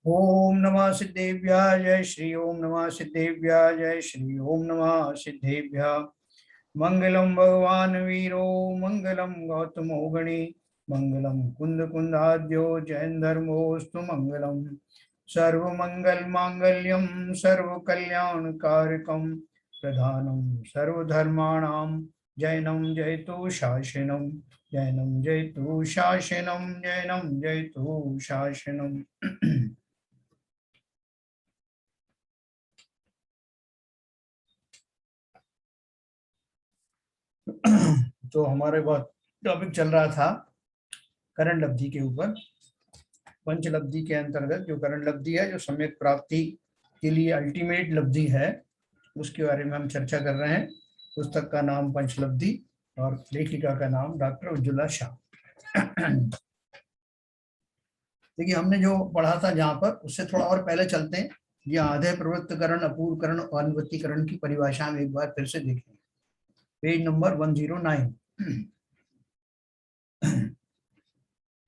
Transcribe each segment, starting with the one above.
ओम नमः सिद्धेभ्याय जय श्री ओम नमः सिद्धेभ्याय जय श्री ओम नमः सिद्धेभ्याय। मंगलम भगवान वीरो मंगलम गौतमो गणे मंगलम कुंद कुंदाद्यो जैन धर्मोस्तु मंगलम। सर्व मंगल मांगल्यम सर्व कल्याण कारकम प्रधानम सर्वधर्माणां जैनम जयतु शासनम जैनम जयतु शासनम जैनम जयतु शासनम। तो हमारे बहुत टॉपिक चल रहा था करण लब्धि के ऊपर। पंच लब्धि के अंतर्गत जो करण लब्धि है, जो सम्यक प्राप्ति के लिए अल्टीमेट लब्धि है, उसके बारे में हम चर्चा कर रहे हैं। पुस्तक का नाम पंचलब्धि और लेखिका का नाम डॉक्टर उज्ज्वला शाह। देखिए, हमने जो पढ़ा था जहाँ पर, उससे थोड़ा और पहले चलते हैं। यह आधे प्रवृत्तकरण, अपूर्वकरण और अनुवृत्तीकरण की परिभाषा में एक बार फिर से देखें, पेज नंबर 109।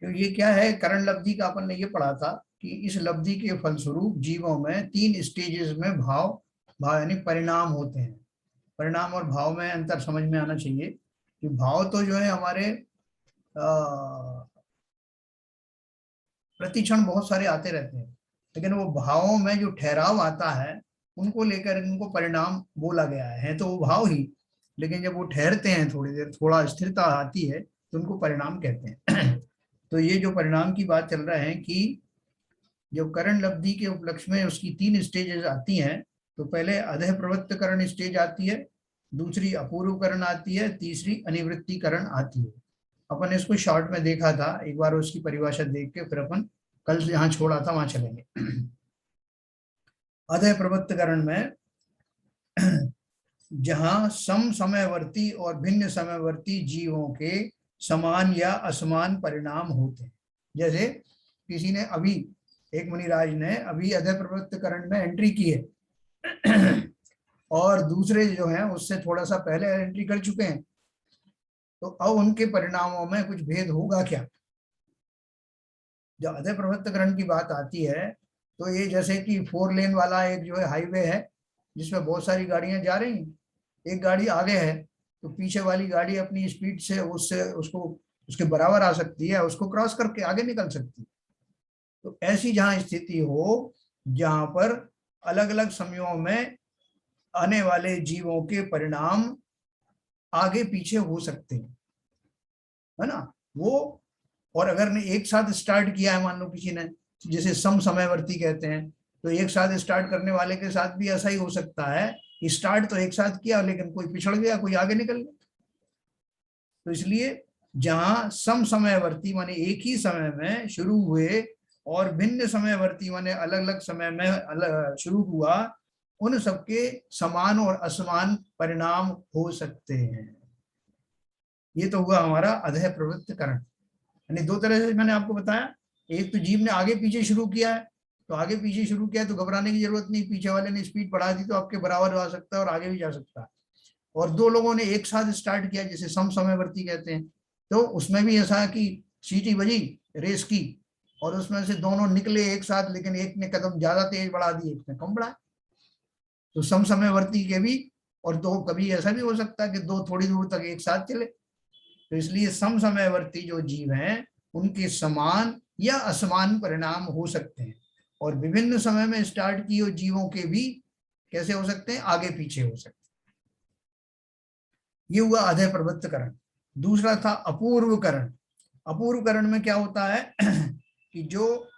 तो ये क्या है, करण लब्धि का अपन ने ये पढ़ा था कि इस लब्धि के फलस्वरूप जीवों में 3 स्टेजेस में भाव यानी परिणाम होते हैं। परिणाम और भाव में अंतर समझ में आना चाहिए कि भाव तो जो है हमारे प्रतिक्षण बहुत सारे आते रहते हैं, लेकिन वो भावों में जो ठहराव आता है उनको लेकर इनको परिणाम बोला गया है। तो वो भाव ही, लेकिन जब वो ठहरते हैं थोड़ी देर, थोड़ा स्थिरता आती है, तो उनको परिणाम कहते हैं। तो ये जो परिणाम की बात चल रहा है कि जब करण लब्धि के उपलक्ष्य में उसकी 3 स्टेजेस आती हैं, तो पहले अधः प्रवृत्तकरण स्टेज आती है, दूसरी अपूर्वकरण आती है, तीसरी अनिवृत्तीकरण आती है। अपन इसको शॉर्ट में देखा था, एक बार उसकी परिभाषा देख के फिर अपन कल से जहां छोड़ा था वहां चलेंगे। अधः प्रवृत्तकरण में जहां सम समयवर्ती और भिन्न समयवर्ती जीवों के समान या असमान परिणाम होते हैं। जैसे किसी ने अभी, एक मुनिराज ने अभी अधः प्रवृत्तकरण में एंट्री की है और दूसरे जो हैं उससे थोड़ा सा पहले एंट्री कर चुके हैं, तो अब उनके परिणामों में कुछ भेद होगा क्या? जब अधः प्रवृत्तकरण की बात आती है तो ये जैसे कि 4 लेन वाला एक जो है हाईवे है जिसमें बहुत सारी गाड़ियां जा रही हैं, एक गाड़ी आगे है तो पीछे वाली गाड़ी अपनी स्पीड से उससे उसको उसके बराबर आ सकती है, उसको क्रॉस करके आगे निकल सकती है। तो ऐसी जहां स्थिति हो जहां पर अलग अलग समयों में आने वाले जीवों के परिणाम आगे पीछे हो सकते हैं, है ना वो। और अगर ने एक साथ स्टार्ट किया है, मान लो किसी ने, जिसे सम समयवर्ती कहते हैं, तो एक साथ स्टार्ट करने वाले के साथ भी ऐसा ही हो सकता है कि स्टार्ट तो एक साथ किया लेकिन कोई पिछड़ गया, कोई आगे निकल गया। तो इसलिए जहां सम समयवर्ती माने एक ही समय में शुरू हुए और भिन्न समयवर्ती माने अलग अलग समय में अलग शुरू हुआ, उन सबके समान और असमान परिणाम हो सकते हैं। ये तो हुआ हमारा अधः प्रवृत्तकरण। यानी 2 तरह से मैंने आपको बताया, एक तो जीव ने आगे पीछे शुरू किया है, तो आगे पीछे शुरू किया तो घबराने की जरूरत नहीं, पीछे वाले ने स्पीड बढ़ा दी तो आपके बराबर आ सकता है और आगे भी जा सकता है। और 2 लोगों ने एक साथ स्टार्ट किया जिसे सम समयवर्ती कहते हैं, तो उसमें भी ऐसा है कि सीटी बजी रेस की और उसमें से दोनों निकले एक साथ, लेकिन एक ने कदम ज्यादा तेज बढ़ा दी, एक ने कम बढ़ाया। तो सम समयवर्ती के भी, और 2 कभी ऐसा भी हो सकता है कि 2 थोड़ी दूर तक एक साथ चले। तो इसलिए सम समयवर्ती जो जीव हैं उनके समान या असमान परिणाम हो सकते हैं, और विभिन्न समय में स्टार्ट किए जीवों के भी कैसे हो सकते हैं, आगे पीछे हो सकते हैं। ये हुआ अधः प्रवृत्तकरण। दूसरा था अपूर्वकरण। अपूर्वकरण में क्या होता है कि जो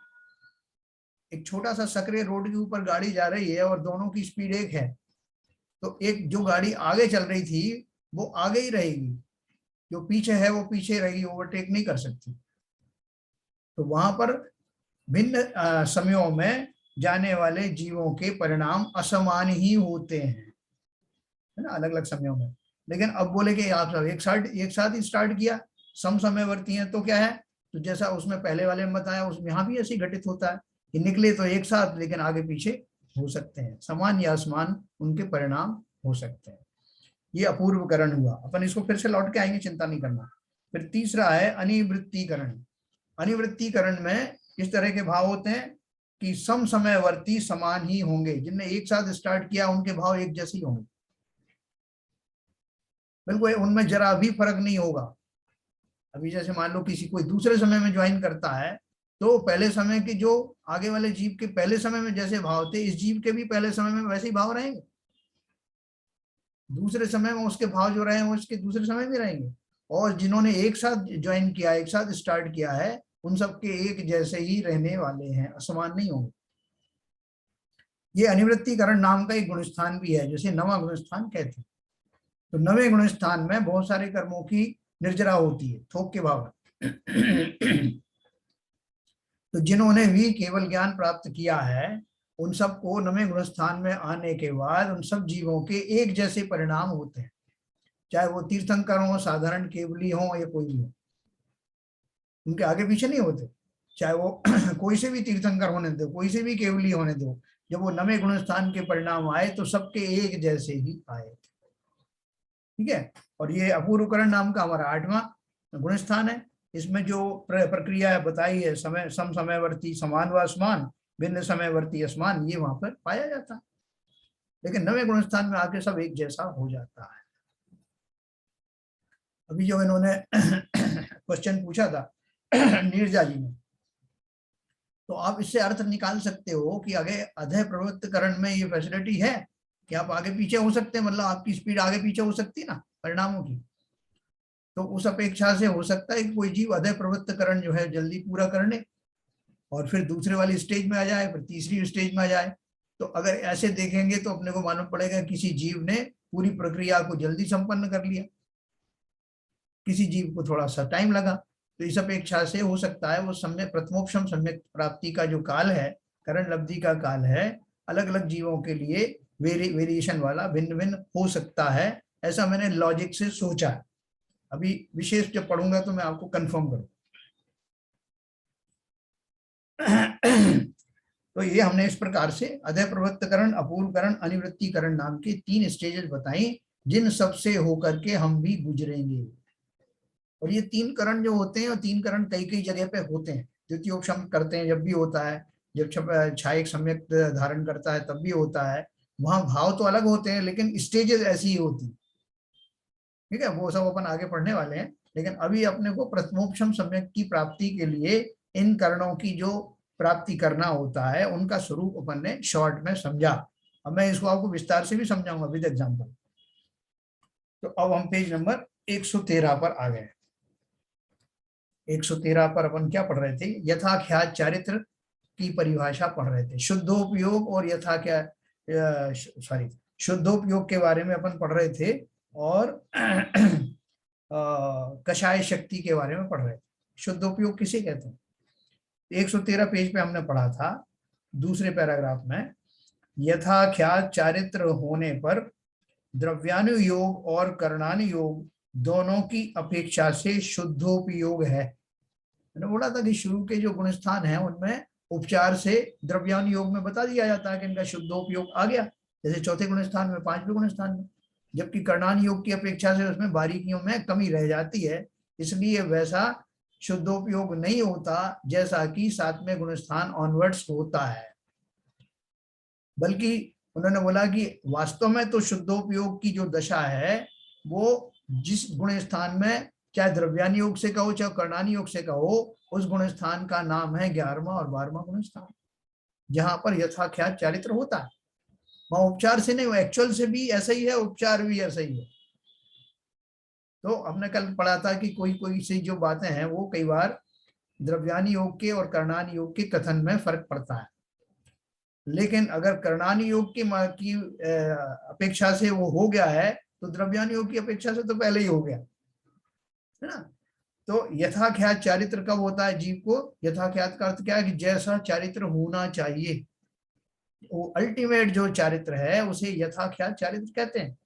एक छोटा सा सकरे रोड के ऊपर गाड़ी जा रही है और दोनों की स्पीड एक है, तो एक जो गाड़ी आगे चल रही थी वो आगे ही रहेगी, जो पीछे है वो पीछे रहेगी, ओवरटेक नहीं कर सकती। तो वहां पर भिन्न समयों में जाने वाले जीवों के परिणाम असमान ही होते हैं, है ना, अलग अलग समयों में। लेकिन अब बोले कि आप सब एक साथ ही स्टार्ट किया, सम समयवर्ती है, तो क्या है, तो जैसा उसमें पहले वाले में बताया, उसमें यहाँ भी ऐसे घटित होता है कि निकले तो एक साथ लेकिन आगे पीछे हो सकते हैं, समान या असमान उनके परिणाम हो सकते हैं। ये अपूर्वकरण हुआ। अपन इसको फिर से लौट के आएंगे, चिंता नहीं करना। फिर तीसरा है अनिवृत्तीकरण। अनिवृत्तीकरण में इस तरह के भाव होते हैं कि समसमयवर्ती समान ही होंगे, जिनने एक साथ स्टार्ट किया उनके भाव एक जैसे ही होंगे, बिल्कुल उनमें जरा भी फर्क नहीं होगा। अभी जैसे मान लो किसी कोई दूसरे समय में ज्वाइन करता है, तो पहले समय के जो आगे वाले जीव के पहले समय में जैसे भाव थे, इस जीव के भी पहले समय में वैसे ही भाव रहेंगे। दूसरे समय में उसके भाव जो रहे हैं वो इसके दूसरे समय में रहेंगे। और जिन्होंने एक साथ ज्वाइन किया, एक साथ स्टार्ट किया है, उन सबके एक जैसे ही रहने वाले हैं, असमान नहीं होंगे। ये अनिवृत्तीकरण नाम का एक गुणस्थान भी है, जैसे नवा गुणस्थान कहते हैं। तो नवे गुणस्थान में बहुत सारे कर्मों की निर्जरा होती है, थोक के भाव में। तो जिन्होंने भी केवल ज्ञान प्राप्त किया है, उन सबको नवे गुणस्थान में आने के बाद उन सब जीवों के एक जैसे परिणाम होते हैं, चाहे वो तीर्थंकर हो, साधारण केवली हो या कोई भी हो, उनके आगे पीछे नहीं होते। चाहे वो कोई से भी तीर्थंकर होने दो, कोई से भी केवली होने दो, जब वो नवे गुणस्थान के परिणाम आए तो सबके एक जैसे ही आए। ठीक है। और ये अपूर्वकरण नाम का हमारा 8वां गुणस्थान है। इसमें जो प्रक्रिया बताई है, समय सम समयवर्ती समान व असमान, भिन्न समयवर्ती असमान, ये वहां पर पाया जाता है। लेकिन नवे गुणस्थान में आके सब एक जैसा हो जाता है। अभी जो इन्होंने क्वेश्चन पूछा था नीरजा जी ने, तो आप इससे अर्थ निकाल सकते हो कि आगे अधय प्रवृत्तकरण में ये फैसिलिटी है कि आप आगे पीछे हो सकते हैं, मतलब आपकी स्पीड आगे पीछे हो सकती है ना परिणामों की। तो उस अपेक्षा से हो सकता है कि कोई जीव अधय प्रवृत्तकरण जो है जल्दी पूरा कर ले और फिर दूसरे वाली स्टेज में आ जाए, फिर तीसरी स्टेज में आ जाए। तो अगर ऐसे देखेंगे तो अपने को मालूम पड़ेगा किसी जीव ने पूरी प्रक्रिया को जल्दी संपन्न कर लिया, किसी जीव को थोड़ा सा टाइम लगा। तो इस अपेक्षा से हो सकता है वो सम्यक प्रथमोपशम सम्यक प्राप्ति का जो काल है, करण लब्धि का काल है, अलग अलग जीवों के लिए वेरिएशन वाला भिन्न भिन्न हो सकता है। ऐसा मैंने लॉजिक से सोचा है। अभी विशेष जब पढ़ूंगा तो मैं आपको कंफर्म करूँ। तो ये हमने इस प्रकार से अधय प्रवृत्तकरण, अपूर्वकरण, अनिवृत्तीकरण नाम के 3 स्टेजेस बताई, जिन सबसे होकर के हम भी गुजरेंगे। और ये 3 करण जो होते हैं, और 3 करण कई कई जगह पे होते हैं। द्वितीयोपशम करते हैं जब भी होता है, जब छायक सम्यक धारण करता है तब भी होता है। वहां भाव तो अलग होते हैं लेकिन स्टेजेस ऐसी ही होती। ठीक है, वो सब अपन आगे पढ़ने वाले हैं। लेकिन अभी अपने को प्रथमोपशम सम्यक की प्राप्ति के लिए इन करणों की जो प्राप्ति करना होता है, उनका स्वरूप अपन ने शॉर्ट में समझा। अब मैं इसको आपको विस्तार से भी समझाऊंगा विद एग्जाम्पल। तो अब हम पेज नंबर 113 पर आ गए। 113 पर अपन क्या पढ़ रहे थे? यथाख्यात चारित्र की परिभाषा पढ़ रहे थे। शुद्धोपयोग और शुद्धोपयोग के बारे में अपन पढ़ रहे थे, और कषाय शक्ति के बारे में पढ़ रहे थे। शुद्धोपयोग किसे कहते हैं? 113 पेज पे हमने पढ़ा था, दूसरे पैराग्राफ में, यथाख्यात चारित्र होने पर द्रव्यानुयोग और करणानुयोग दोनों की अपेक्षा से शुद्धोपयोग है। मैंने बोला था कि शुरू के जो गुणस्थान हैं उनमें उपचार से द्रव्यानुयोग में बता दिया जाता है कि इनका शुद्धोपयोग आ गया, जैसे चौथे गुणस्थान में, 5वें गुणस्थान में। जबकि करणानुयोग की अपेक्षा से उसमें बारीकियों में कमी रह जाती है, इसलिए वैसा शुद्धोपयोग नहीं होता जैसा कि 7वें गुणस्थान ऑनवर्ड्स होता है। बल्कि उन्होंने बोला कि वास्तव में तो शुद्धोपयोग की जो दशा है वो जिस गुण स्थान में, चाहे द्रव्यानुयोग से कहो चाहे करणानुयोग से कहो, उस गुण स्थान का नाम है 11वां और 12वां गुण स्थान, जहां पर यथाख्यात चारित्र होता है। वहां उपचार से नहीं, एक्चुअल से भी ऐसा ही है, उपचार भी ऐसा ही है। तो हमने कल पढ़ा था कि कोई कोई सी जो बातें हैं वो कई बार द्रव्यानुयोग के और करणानुयोग के कथन में फर्क पड़ता है। लेकिन अगर करणानुयोग की अपेक्षा से वो हो गया है तो द्रव्यानुयोग की अपेक्षा से तो पहले ही हो गया है ना। तो यथाख्यात चारित्र कब होता है जीव को? यथाख्यात का अर्थ क्या है कि जैसा चारित्र होना चाहिए, वो अल्टीमेट जो चारित्र है उसे यथाख्यात चारित्र कहते हैं।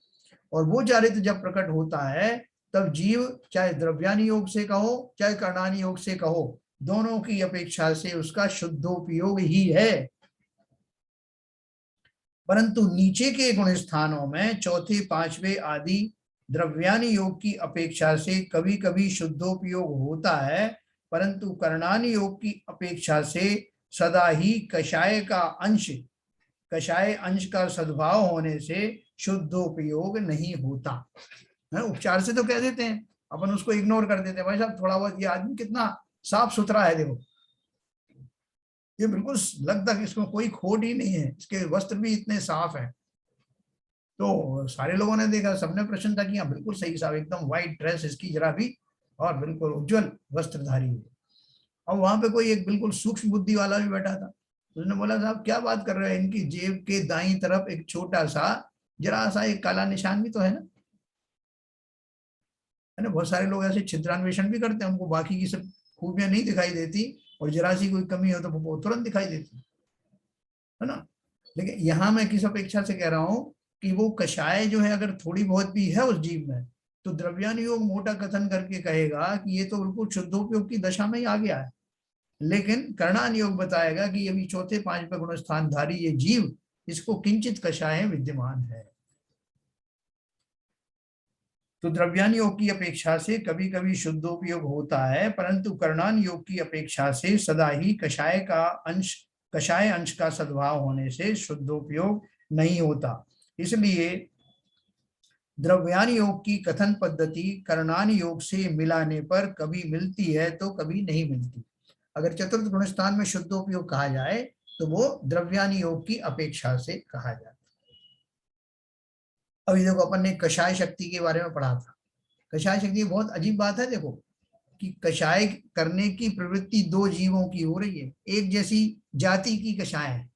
और वो चारित्र जब प्रकट होता है तब जीव, चाहे द्रव्यानुयोग से कहो चाहे करणानुयोग से कहो, दोनों की अपेक्षा से उसका शुद्धोपयोग ही है। परंतु नीचे के गुण स्थानों में, चौथे, 5वें आदि द्रव्यानि योग की अपेक्षा से कभी कभी शुद्धोपयोग होता है, परंतु करणानि योग की अपेक्षा से सदा ही कषाय अंश का सद्भाव होने से शुद्धोपयोग नहीं होता है। उपचार से तो कह देते हैं, अपन उसको इग्नोर कर देते हैं, भाई साहब थोड़ा बहुत, ये आदमी कितना साफ सुथरा है, देखो ये बिल्कुल लगता कि इसको कोई खोट ही नहीं है, इसके वस्त्र भी इतने साफ है। तो सारे लोगों ने देखा, सबने प्रशंसा किया, बिल्कुल सही साहब, एकदम व्हाइट ड्रेस इसकी जरा भी, और बिल्कुल उज्जवल वस्त्रधारी है। और वहां पे कोई एक बिल्कुल सूक्ष्म बुद्धि वाला भी बैठा था, उसने बोला साहब क्या बात कर रहे हैं, इनकी जेब के दाईं तरफ एक छोटा सा जरा सा एक काला निशान भी तो है ना। है ना, बहुत सारे लोग ऐसे छिद्रान्वेषण भी करते हैं, उनको बाकी की सब खूबियां नहीं दिखाई देती, और जरा सी कोई कमी हो तो वो तुरंत दिखाई देती है ना। लेकिन यहाँ मैं किस अपेक्षा से कह रहा हूँ कि वो कषाय जो है अगर थोड़ी बहुत भी है उस जीव में, तो द्रव्यान योग मोटा कथन करके कहेगा कि ये तो बिल्कुल शुद्धोपयोग की दशा में ही आ गया है। लेकिन करणान योग बताएगा कि ये भी चौथे पांचवें गुण स्थानधारी ये जीव, इसको किंचित कषाय विद्यमान है। तो द्रव्यान योग की अपेक्षा से कभी कभी शुद्धोपयोग होता है, परंतु करणान योग की अपेक्षा से सदा ही कषाय अंश का सद्भाव होने से शुद्धोपयोग नहीं होता। इसलिए द्रव्यान योग की कथन पद्धति करणान योग से मिलाने पर कभी मिलती है तो कभी नहीं मिलती। अगर चतुर्थ गुण स्थान में शुद्धोपयोग कहा जाए तो वो द्रव्यान योग की अपेक्षा से कहा जाता है। अभी देखो अपन ने कषाय शक्ति के बारे में पढ़ा था। कषाय शक्ति बहुत अजीब बात है, देखो कि कषाय करने की प्रवृत्ति दो जीवों की हो रही है, एक जैसी जाति की कषाय है,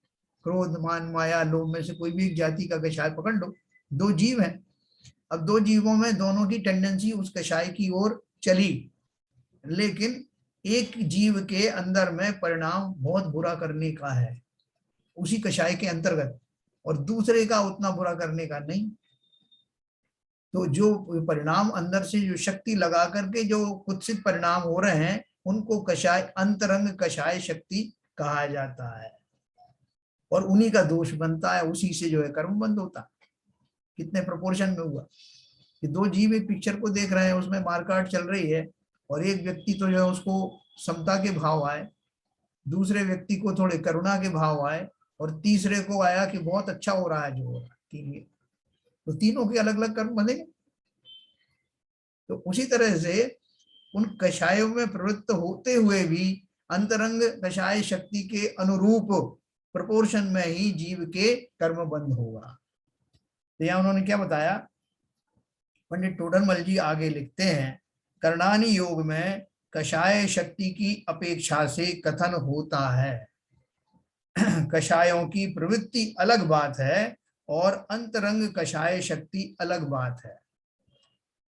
क्रोध मान माया लोभ में से कोई भी एक जाति का कषाय पकड़ लो, दो जीव हैं। अब दो जीवों में दोनों की टेंडेंसी उस कषाय की ओर चली, लेकिन एक जीव के अंदर में परिणाम बहुत बुरा करने का है उसी कषाय के अंतर्गत, और दूसरे का उतना बुरा करने का नहीं। तो जो परिणाम अंदर से जो शक्ति लगा करके जो कुत्सित परिणाम हो रहे हैं उनको कषाय अंतरंग कषाय शक्ति कहा जाता है, और उन्हीं का दोष बनता है, उसी से जो है कर्म बंद होता है। कितने प्रोपोर्शन में हुआ कि दो जीव एक पिक्चर को देख रहे हैं, उसमें मारकाट चल रही है, और एक व्यक्ति तो जो है उसको समता के भाव आए, दूसरे व्यक्ति को थोड़े करुणा के भाव आए, और तीसरे को आया कि बहुत अच्छा हो रहा है जो हो रहा है, तो तीनों के अलग अलग कर्म बनेंगे। तो उसी तरह से उन कषायों में प्रवृत्त होते हुए भी अंतरंग कषाय शक्ति के अनुरूप प्रोपोर्शन में ही जीव के कर्म बंद होगा। तो यहां उन्होंने क्या बताया, पंडित टोडरमल जी आगे लिखते हैं, करणानि योग में कषाय शक्ति की अपेक्षा से कथन होता है। कषायों की प्रवृत्ति अलग बात है और अंतरंग कषाय शक्ति अलग बात है।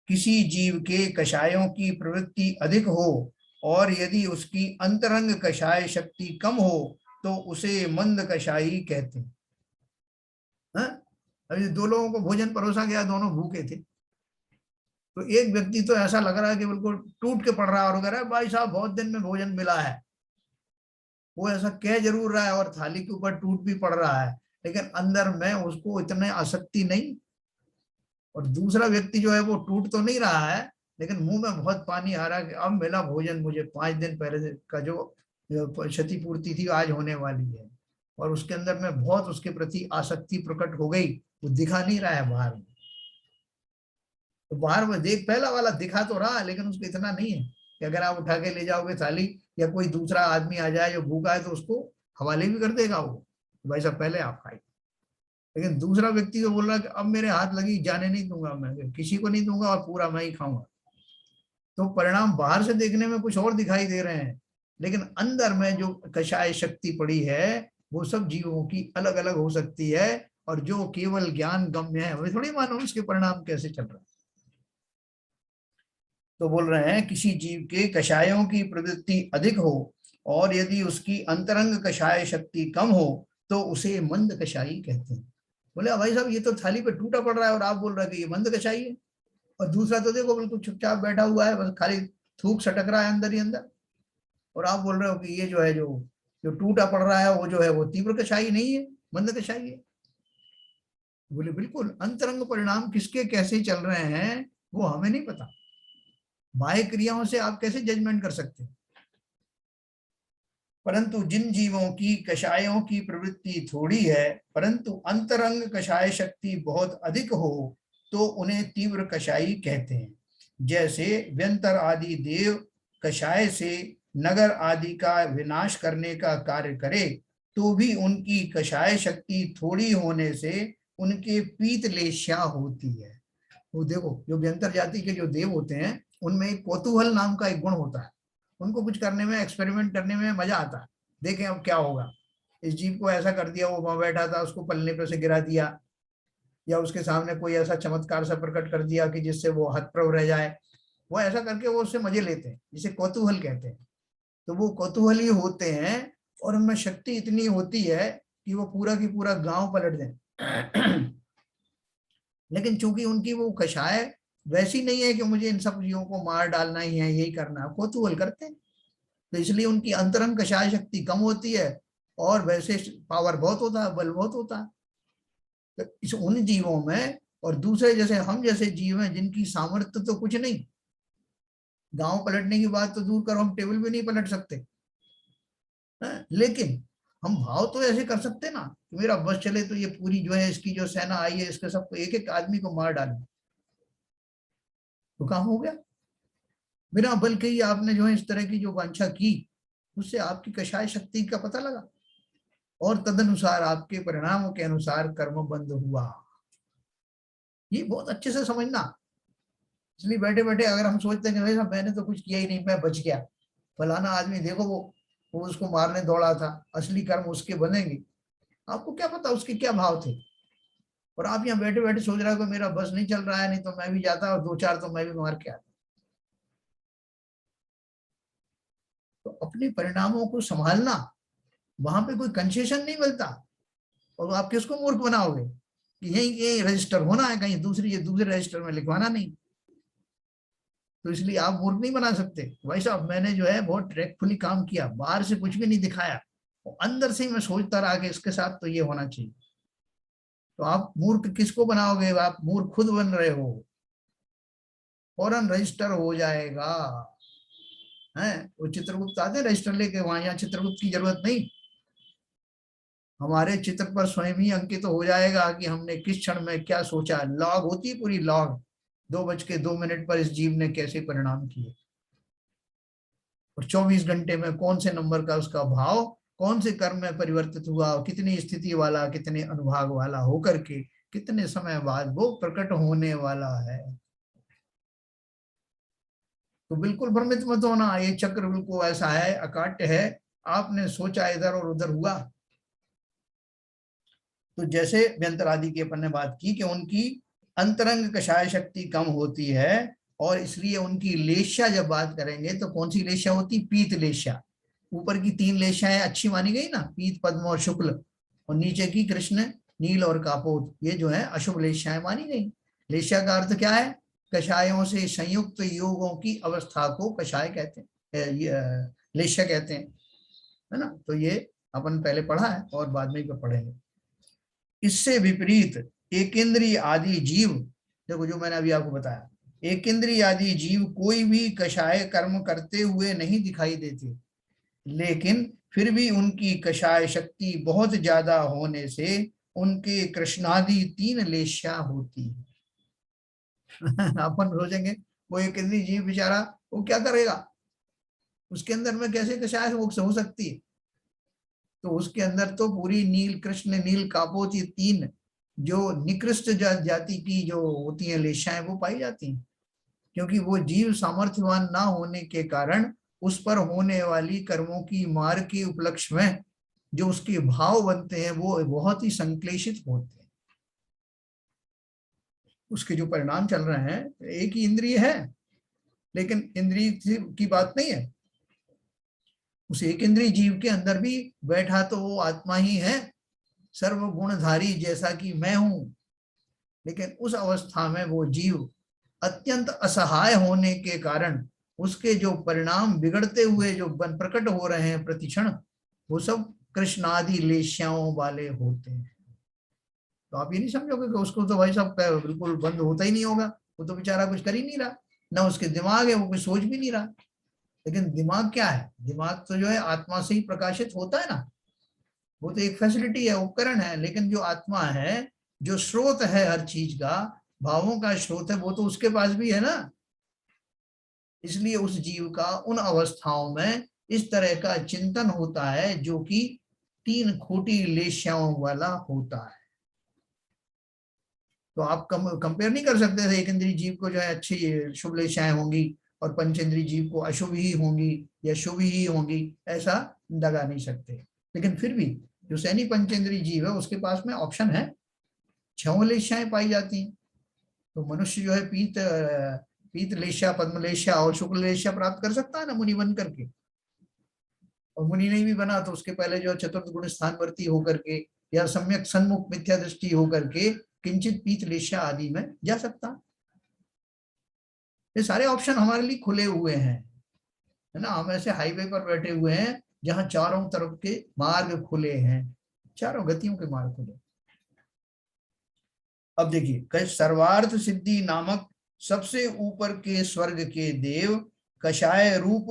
किसी जीव के कषायों की प्रवृत्ति अधिक हो और यदि उसकी अंतरंग कषाय शक्ति कम हो तो उसे मंद कषाई कहते हैं। अभी दो लोगों को भोजन परोसा गया, दोनों भूखे थे, तो एक व्यक्ति तो ऐसा लग रहा है कि बिल्कुल टूट के पड़ रहा है और कह रहा है भाई साहब बहुत दिन में भोजन मिला है, वो ऐसा कह जरूर रहा है और थाली के ऊपर टूट भी पड़ रहा है, लेकिन अंदर में उसको इतने आसक्ति नहीं। और दूसरा व्यक्ति जो है वो टूट तो नहीं रहा है, लेकिन मुंह में बहुत पानी आ रहा है कि अब मिला भोजन मुझे, 5 दिन पहले का जो क्षतिपूर्ति थी आज होने वाली है, और उसके अंदर में बहुत उसके प्रति आसक्ति प्रकट हो गई, वो दिखा नहीं रहा है बाहर में। तो बाहर में देख, पहला वाला दिखा तो रहा, लेकिन उसको इतना नहीं है कि अगर आप उठा के ले जाओगे थाली, या कोई दूसरा आदमी आ जाए जो भूखा है तो उसको हवाले भी कर देगा वो, भाई साहब पहले आप खाइए। लेकिन दूसरा व्यक्ति तो बोल रहा है कि अब मेरे हाथ लगी, जाने नहीं दूंगा, मैं किसी को नहीं दूंगा और पूरा मैं ही खाऊंगा। तो परिणाम बाहर से देखने में कुछ और दिखाई दे रहे हैं, लेकिन अंदर में जो कषाय शक्ति पड़ी है वो सब जीवों की अलग अलग हो सकती है, और जो केवल ज्ञान गम्य है हमें थोड़ी मालूम उसके परिणाम कैसे चल रहे हैं। तो बोल रहे हैं किसी जीव के कषायों की प्रवृत्ति अधिक हो और यदि उसकी अंतरंग कषाय शक्ति कम हो तो उसे मंद कषाई कहते हैं। बोले भाई साहब ये तो थाली पे टूटा पड़ रहा है और आप बोल रहे हैं कि ये मंद कषाई है, और दूसरा तो देखो बिल्कुल चुपचाप बैठा हुआ है, बस खाली थूक सटक रहा है अंदर ही अंदर, और आप बोल रहे हो कि ये जो है जो जो टूटा पड़ रहा है वो जो है वो तीव्र कषाई नहीं है, मंद कषाई है। बोले बिल्कुल अंतरंग परिणाम किसके कैसे चल रहे हैं वो हमें नहीं पता। बाह्य क्रियाओं से आप कैसे जजमेंट कर सकते हैं? परंतु जिन जीवों की कषायों की प्रवृत्ति थोड़ी है परंतु अंतरंग कषाय शक्ति बहुत अधिक हो तो उन्हें तीव्र कषाई कहते हैं। जैसे व्यंतर आदि देव कषाय से नगर आदि का विनाश करने का कार्य करे तो भी उनकी कषाय शक्ति थोड़ी होने से उनके पीत लेश्या होती है। वो देखो, जो व्यंतर जाति के जो देव होते हैं उनमें एक कौतूहल नाम का एक गुण होता है। उनको कुछ करने में, एक्सपेरिमेंट करने में मजा आता है। देखें अब क्या होगा, इस जीव को ऐसा कर दिया, वो वहां बैठा था उसको पल्ले पे से गिरा दिया, या उसके सामने कोई ऐसा चमत्कार सा प्रकट कर दिया कि जिससे वो हतप्रभ रह जाए। वो ऐसा करके वो उससे मजे लेते हैं, जिसे कौतूहल कहते हैं। तो वो कौतूहली होते हैं और उनमें शक्ति इतनी होती है कि वो पूरा की पूरा गांव पलट दें। लेकिन चूंकि उनकी वो कषाय वैसी नहीं है कि मुझे इन सब जीवों को मार डालना ही है, यही करना है, कौतूहल करते हैं, तो इसलिए उनकी अंतरंग कषाय शक्ति कम होती है और वैसे पावर बहुत होता है, बल बहुत होता है। तो इस उन जीवों में और दूसरे जैसे हम जैसे जीव हैं जिनकी सामर्थ्य तो कुछ नहीं, गांव पलटने की बात तो दूर करो, हम टेबल भी नहीं पलट सकते है? लेकिन हम भाव तो ऐसे कर सकते ना कि मेरा बस चले तो ये पूरी जो है इसकी जो सेना आई है इसके सबको एक एक आदमी को मार डाले, तो काम हो गया। बिना बल के ही आपने जो है इस तरह की जो वांछा की, उससे आपकी कषाय शक्ति का पता लगा और तदनुसार आपके परिणामों के अनुसार कर्म बंद हुआ। ये बहुत अच्छे से समझना। इसलिए बैठे बैठे अगर हम सोचते हैं कि भाई साहब मैंने तो कुछ किया ही नहीं, मैं बच गया, फलाना आदमी देखो वो उसको मारने दौड़ा था, असली कर्म उसके बनेंगे, आपको क्या पता उसके क्या भाव थे। और आप यहाँ बैठे बैठे सोच रहे हो कि मेरा बस नहीं चल रहा है, नहीं तो मैं भी जाता और दो चार तो मैं भी मार के आता। तो अपने परिणामों को संभालना, वहां पे कोई कंसेशन नहीं मिलता। और आप किसको मूर्ख बनाओगे कि यही रजिस्टर होना है, कहीं दूसरे रजिस्टर में लिखवाना नहीं। तो इसलिए आप मूर्ख नहीं बना सकते। भाई साहब मैंने जो है बहुत ट्रैकफुली काम किया, बाहर से कुछ भी नहीं दिखाया, और अंदर से ही मैं सोचता रहा कि इसके साथ तो ये होना चाहिए। तो आप मूर्ख किसको बनाओगे? आप मूर्ख खुद बन रहे हो, फौरन रजिस्टर हो जाएगा। है वो चित्रगुप्त आते रजिस्टर लेके वहां, यहाँ चित्रगुप्त की जरूरत नहीं, हमारे चित्र पर स्वयं ही अंकित हो जाएगा कि हमने किस क्षण में क्या सोचा। लॉग होती है पूरी, लॉग 2:02 पर इस जीव ने कैसे परिणाम किए, और 24 घंटे में कौन से नंबर का उसका भाव कौन से कर्म में परिवर्तित हुआ, कितनी स्थिति वाला, कितने अनुभाग वाला होकर के कितने समय बाद वो प्रकट होने वाला है। तो बिल्कुल भ्रमित मत होना, ये चक्र बिल्कुल ऐसा है, अकाट्य है, आपने सोचा इधर और उधर हुआ। तो जैसे व्यंतर आदि की अपन ने बात की कि उनकी अंतरंग कषाय शक्ति कम होती है, और इसलिए उनकी लेश्या जब बात करेंगे तो कौन सी लेश्या होती? पीत लेश्या। ऊपर की 3 लेश्याएं अच्छी मानी गई ना, पीत, पद्म और शुक्ल, और नीचे की कृष्ण, नील और कापोत, ये जो है अशुभ लेश्याएं मानी गई। लेश्या का अर्थ क्या है? कषायों से संयुक्त योगों की अवस्था को कषाय कहते हैं, लेश्या कहते हैं, है ना। तो ये अपन पहले पढ़ा है और बाद में भी पढ़ेंगे। इससे विपरीत एकेंद्रीय आदि जीव, देखो जो मैंने अभी आपको बताया, एकेंद्रीय आदि जीव कोई भी कषाय कर्म करते हुए नहीं दिखाई देते, लेकिन फिर भी उनकी कषाय शक्ति बहुत ज्यादा होने से उनके कृष्णादि 3 लेश्या होती है। अपन सोचेंगे वो एकेंद्रीय जीव बेचारा वो क्या करेगा, उसके अंदर में कैसे कषाय हो सकती है? तो उसके अंदर तो पूरी नील, कृष्ण, नील, कापोत, ये 3 जो निकृष्ट जाति की जो होती है लेशाएं वो पाई जाती हैं, क्योंकि वो जीव सामर्थ्यवान ना होने के कारण उस पर होने वाली कर्मों की मार के उपलक्ष्य में जो उसके भाव बनते हैं वो बहुत ही संक्लेशित होते हैं। उसके जो परिणाम चल रहे हैं, एक ही इंद्रिय है लेकिन इंद्रिय की बात नहीं है, उस एक इंद्रिय जीव के अंदर भी बैठा तो वो आत्मा ही है, सर्वगुणधारी जैसा कि मैं हूं। लेकिन उस अवस्था में वो जीव अत्यंत असहाय होने के कारण उसके जो परिणाम बिगड़ते हुए जो बन प्रकट हो रहे हैं प्रतिक्षण, वो सब कृष्णादि लेश्याओं वाले होते हैं। तो आप ये नहीं समझोगे कि उसको तो भाई साहब बिल्कुल बंद होता ही नहीं होगा, वो तो बेचारा कुछ कर ही नहीं रहा, ना उसके दिमाग है, वो कुछ सोच भी नहीं रहा। लेकिन दिमाग क्या है? दिमाग तो जो है आत्मा से ही प्रकाशित होता है ना, वो तो एक फैसिलिटी है, उपकरण है। लेकिन जो आत्मा है, जो स्रोत है हर चीज का, भावों का स्रोत है, वो तो उसके पास भी है ना। इसलिए उस जीव का उन अवस्थाओं में इस तरह का चिंतन होता है जो कि 3 खोटी लेश्याओं वाला होता है। तो आप कंपेयर नहीं कर सकते थे, एक इंद्रिय जीव को जो है अच्छी शुभ लेशाएं होंगी और पंचेंद्रिय जीव को अशुभ ही होंगी या शुभ ही होंगी, ऐसा लगा नहीं सकते। लेकिन फिर भी जो सैनिक पंचेंद्रिय जीव है उसके पास में ऑप्शन है, 6 लेशाएं पाई जाती हैं। तो मनुष्य जो है पीत लेशा, पद्म लेशा और शुक्ल लेशा प्राप्त कर सकता है ना मुनि बन करके। और मुनि नहीं भी बना तो उसके पहले जो चतुर्थ गुण स्थानवर्ती होकर के या सम्यक सन्मुख मिथ्या दृष्टि होकर के किंचित पीत लेशा आदि में जा सकता। ये सारे ऑप्शन हमारे लिए खुले हुए हैं, है ना। हम ऐसे हाईवे पर बैठे हुए हैं जहां चारों तरफ के मार्ग खुले हैं, चारों गतियों के मार्ग खुले। अब देखिए, सर्वार्थ सिद्धि नामक सबसे ऊपर के स्वर्ग के देव कषाय रूप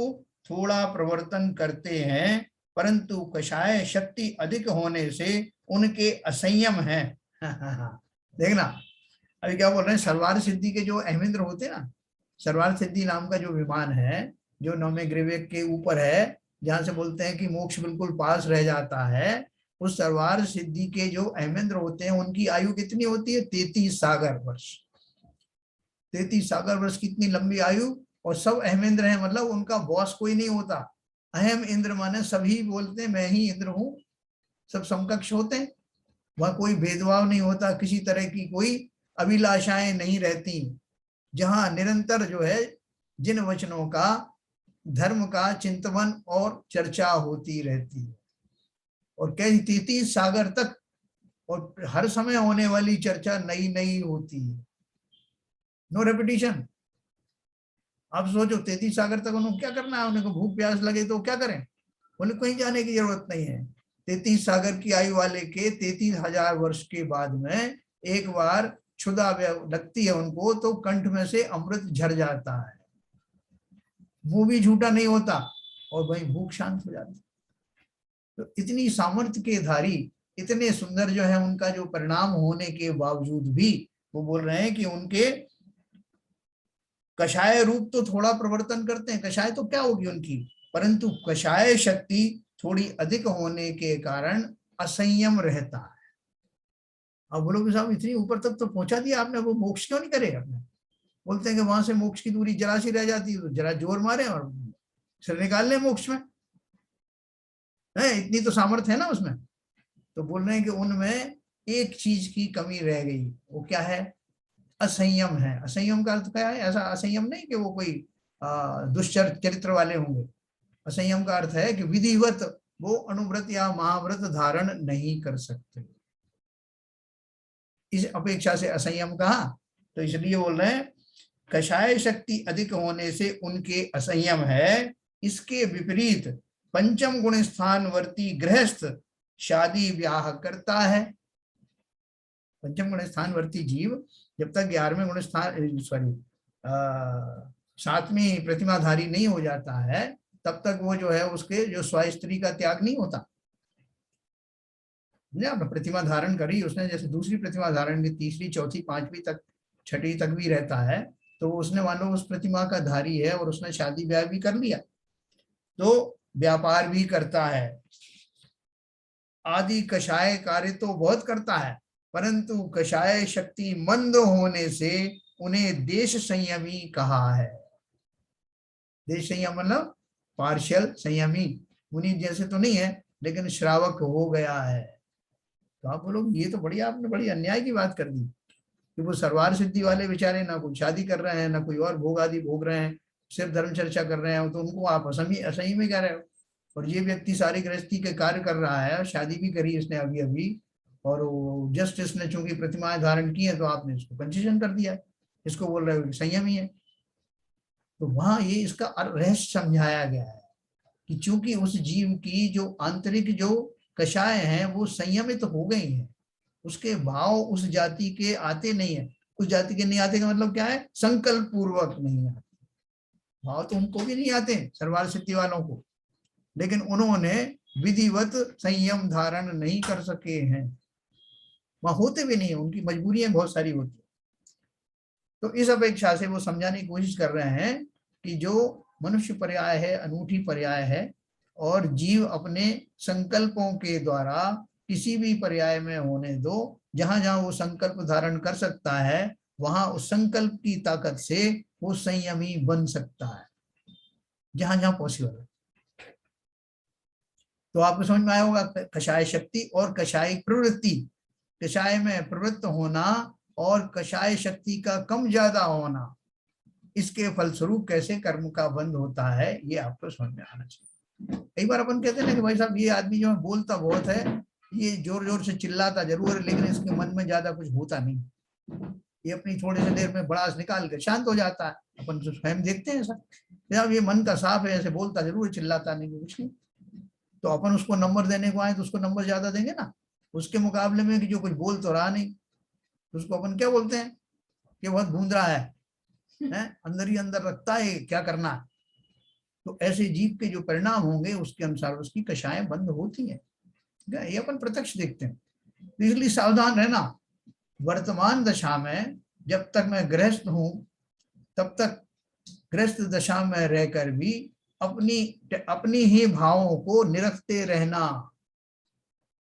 थोड़ा प्रवर्तन करते हैं, परंतु कषाय शक्ति अधिक होने से उनके असंयम है। देखना, अभी क्या बोल रहे हैं, सर्वार्थ सिद्धि के जो अहमिंद्र होते हैं ना, सर्वार्थ सिद्धि नाम का जो विमान है जो 9वें ग्रीवेक के ऊपर है, जहां से बोलते हैं कि मोक्ष बिल्कुल पास रह जाता है, उस सर्वार्थ सिद्धि के जो अहमेंद्र होते हैं उनकी आयु कितनी होती है? 33 सागर वर्ष। 33 सागर वर्ष कितनी लंबी आयु। और सब अहमेंद्र हैं, मतलब उनका बॉस कोई नहीं होता। अहम इंद्र माने सभी बोलते हैं मैं ही इंद्र हूं, सब समकक्ष होते हैं। वहां कोई भेदभाव नहीं होता, किसी तरह की कोई अभिलाषाएं नहीं रहती। जहां निरंतर जो है जिन वचनों का, धर्म का चिंतन और चर्चा होती रहती है। और कई 33 सागर तक, और हर समय होने वाली चर्चा नई नई होती है, नो रेपिटिशन। आप सोचो 33 सागर तक उन्होंने क्या करना है, उन्हें को भूख प्यास लगे तो क्या करें, उन्हें कहीं जाने की जरूरत नहीं है। 33 सागर की आयु वाले के 33,000 वर्ष के बाद में एक बार क्षुधा लगती है उनको तो कंठ में से अमृत झर जाता है, वो भी झूठा नहीं होता, और वही भूख शांत हो जाती। तो इतनी सामर्थ्य के धारी, इतने सुंदर जो है उनका जो परिणाम होने के बावजूद भी वो बोल रहे हैं कि उनके कषाय रूप तो थोड़ा प्रवर्तन करते हैं, कषाय तो क्या होगी उनकी, परंतु कषाय शक्ति थोड़ी अधिक होने के कारण असंयम रहता है। अब बोलोगे साहब इतनी ऊपर तक तो पहुंचा दिया आपने, वो मोक्ष क्यों नहीं करे आपने? बोलते हैं कि वहां से मोक्ष की दूरी जरा सी रह जाती है, तो जरा जोर मारे और सिर निकाल ले मोक्ष में, है इतनी तो सामर्थ्य है ना उसमें। तो बोल रहे हैं कि उनमें एक चीज की कमी रह गई, वो क्या है? असंयम है। असंयम का अर्थ क्या है? ऐसा असंयम नहीं कि वो कोई चरित्र वाले होंगे। असंयम का अर्थ है कि विधिवत वो अनुव्रत या महाव्रत धारण नहीं कर सकते, इस अपेक्षा से असंयम कहा। तो इसलिए बोल रहे हैं कषाय शक्ति अधिक होने से उनके असंयम है। इसके विपरीत पंचम गुण स्थानवर्ती गृहस्थ शादी ब्याह करता है। पंचम गुण स्थानवर्ती जीव जब तक 11वें गुण स्थान सॉरी 7वीं प्रतिमाधारी नहीं हो जाता है, तब तक वो जो है उसके जो स्वास्त्री का त्याग नहीं होता। प्रतिमा धारण करी उसने, जैसे दूसरी प्रतिमा धारण की, तीसरी चौथी पांचवी तक छठी तक भी रहता है, तो उसने मान लो उस प्रतिमा का धारी है और उसने शादी ब्याह भी कर लिया, तो व्यापार भी करता है, आदि कषाय कार्य तो बहुत करता है, परंतु कषाय शक्ति मंद होने से उन्हें देश संयमी कहा है। देश संयम मतलब पार्शियल संयमी, मुनि जैसे तो नहीं है लेकिन श्रावक हो गया है। तो आप बोलो ये तो बढ़िया, आपने बड़ी अन्याय की बात कर दी कि वो सर्वार सिद्धि वाले बेचारे ना कोई शादी कर रहे हैं ना कोई और भोग आदि भोग रहे हैं, सिर्फ धर्म चर्चा कर रहे हैं, तो उनको आप असही में कह रहे हो। और ये व्यक्ति सारी गृहस्थी के कार्य कर रहा है, शादी भी करी इसने अभी अभी, और जस्ट इसने चूंकि प्रतिमाएं धारण की है तो आपने इसको कंसेशन कर दिया, इसको बोल रहे हो संयम ही है। तो वहां ये इसका रहस्य समझाया गया है कि चूंकि उस जीव की जो आंतरिक जो कषाय हैं वो संयमित हो गई हैं, उसके भाव उस जाति के आते नहीं है। उस जाति के नहीं आते का मतलब क्या है, संकल्प पूर्वक नहीं आते। भाव तो उनको भी नहीं आते सर्वार्थ सिद्धि वालों को, लेकिन उन्होंने विधिवत संयम धारण नहीं कर सके हैं, वहां होते भी नहीं, उनकी मजबूरियां बहुत सारी होती है। तो इस अपेक्षा से वो समझाने की कोशिश कर रहे हैं कि जो मनुष्य पर्याय है अनूठी पर्याय है, और जीव अपने संकल्पों के द्वारा किसी भी पर्याय में होने दो, जहां जहां वो संकल्प धारण कर सकता है वहां उस संकल्प की ताकत से वो संयमी बन सकता है, जहां जहां पॉसिबल है। तो आपको समझ में आया होगा कषाय शक्ति और कषाय प्रवृत्ति, कषाय में प्रवृत्त होना और कषाय शक्ति का कम ज्यादा होना, इसके फलस्वरूप कैसे कर्म का बंध होता है, ये आपको समझ में आना चाहिए। कई बार अपन कहते हैं ना कि भाई साहब ये आदमी जो है बोलता बहुत है, ये जोर जोर से चिल्लाता जरूर है, लेकिन इसके मन में ज्यादा कुछ होता नहीं, ये अपनी थोड़ी सी देर में भड़ास निकाल के शांत हो जाता है। अपन तो स्वयं देखते हैं सर, ये मन का साफ है, ऐसे बोलता जरूर, चिल्लाता नहीं कुछ नहीं। तो अपन उसको नंबर देने को आए तो उसको नंबर ज्यादा देंगे ना, उसके मुकाबले में कि जो कुछ बोल तो रहा नहीं, तो उसको अपन क्या बोलते हैं कि बहुत गूंज रहा है, अंदर ही अंदर रखता है क्या करना है। तो ऐसे जीव के जो परिणाम होंगे उसके अनुसार उसकी कषाएं बंद होती हैं, ये अपन प्रत्यक्ष देखते हैं। तो इसलिए सावधान रहना, वर्तमान दशा में जब तक मैं गृहस्थ हूं तब तक गृहस्थ दशा में रहकर भी अपनी ही भावों को निरखते रहना।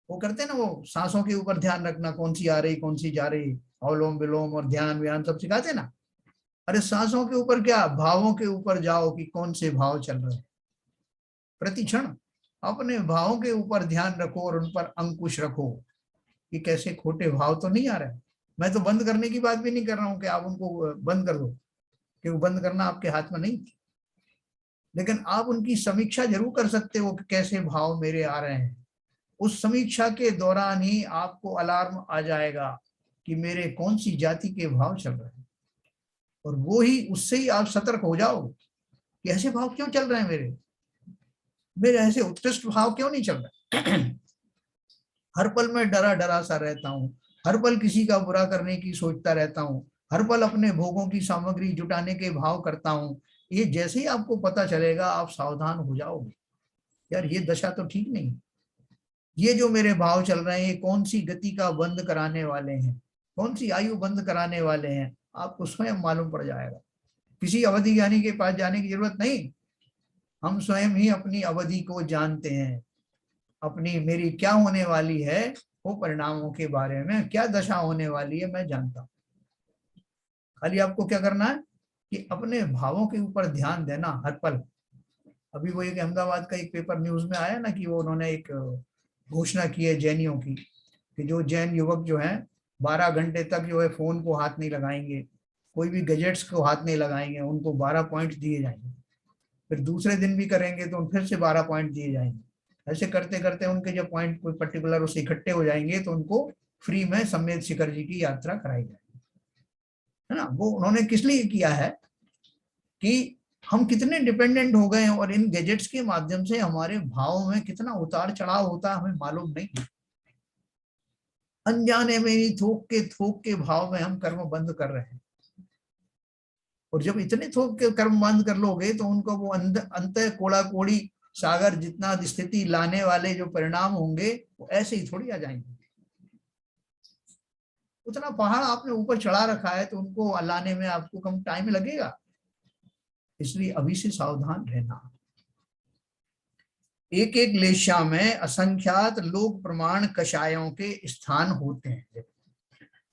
वो करते हैं ना, वो सांसों के ऊपर ध्यान रखना, कौन सी आ रही कौन सी जा रही, अनुलोम विलोम और ध्यान व्यान सब सिखाते हैं ना। अरे सांसों के ऊपर क्या, भावों के ऊपर जाओ कि कौन से भाव चल रहे हैं। प्रति क्षण अपने भावों के ऊपर ध्यान रखो और उन पर अंकुश रखो कि कैसे खोटे भाव तो नहीं आ रहे। मैं तो बंद करने की बात भी नहीं कर रहा हूं कि आप उनको बंद कर दो, क्योंकि बंद करना आपके हाथ में नहीं, लेकिन आप उनकी समीक्षा जरूर कर सकते हो कि कैसे भाव मेरे आ रहे हैं। उस समीक्षा के दौरान ही आपको अलार्म आ जाएगा कि मेरे कौन सी जाति के भाव चल रहे हैं, और वो ही उससे ही आप सतर्क हो जाओ कि ऐसे भाव क्यों चल रहे हैं, मेरे ऐसे उत्कृष्ट भाव क्यों नहीं चल रहे। हर पल में डरा डरा सा रहता हूँ, हर पल किसी का बुरा करने की सोचता रहता हूँ, हर पल अपने भोगों की सामग्री जुटाने के भाव करता हूँ। ये जैसे ही आपको पता चलेगा आप सावधान हो जाओगे, यार ये दशा तो ठीक नहीं, ये जो मेरे भाव चल रहे हैं ये कौन सी गति का बंद कराने वाले हैं, कौन सी आयु बंद कराने वाले हैं, आपको स्वयं मालूम पड़ जाएगा। किसी अवधि ज्ञानी के पास जाने की जरूरत नहीं, हम स्वयं ही अपनी अवधि को जानते हैं, अपनी मेरी क्या होने वाली है वो परिणामों के बारे में, क्या दशा होने वाली है मैं जानता हूं। खाली आपको क्या करना है कि अपने भावों के ऊपर ध्यान देना हर पल। अभी वो एक अहमदाबाद का एक पेपर न्यूज में आया ना कि वो उन्होंने एक घोषणा की है जैनियों की, कि जो जैन युवक जो है 12 घंटे तक जो है फोन को हाथ नहीं लगाएंगे, कोई भी गैजेट्स को हाथ नहीं लगाएंगे, उनको 12 पॉइंट दिए जाएंगे। फिर दूसरे दिन भी करेंगे तो फिर से 12 पॉइंट दिए जाएंगे। ऐसे करते करते उनके जो पॉइंट कोई पर्टिकुलर उससे इकट्ठे हो जाएंगे तो उनको फ्री में समेत शिखर जी की यात्रा कराई जाएगी, है ना। वो उन्होंने किस लिए किया है कि हम कितने डिपेंडेंट हो गए हैं और इन गैजेट्स के माध्यम से हमारे भाव में कितना उतार चढ़ाव होता है हमें मालूम नहीं। अनजाने में ही थोक के भाव में हम कर्म बंद कर रहे हैं, और जब इतने थोक के कर्म बंद कर लोगे तो उनको वो अंत कोड़ा कोड़ी सागर जितना स्थिति लाने वाले जो परिणाम होंगे वो ऐसे ही थोड़ी आ जाएंगे। उतना पहाड़ आपने ऊपर चढ़ा रखा है तो उनको लाने में आपको कम टाइम लगेगा, इसलिए अभी से सावधान रहना। एक एक लेशा में असंख्यात लोक प्रमाण कषायों के स्थान होते हैं।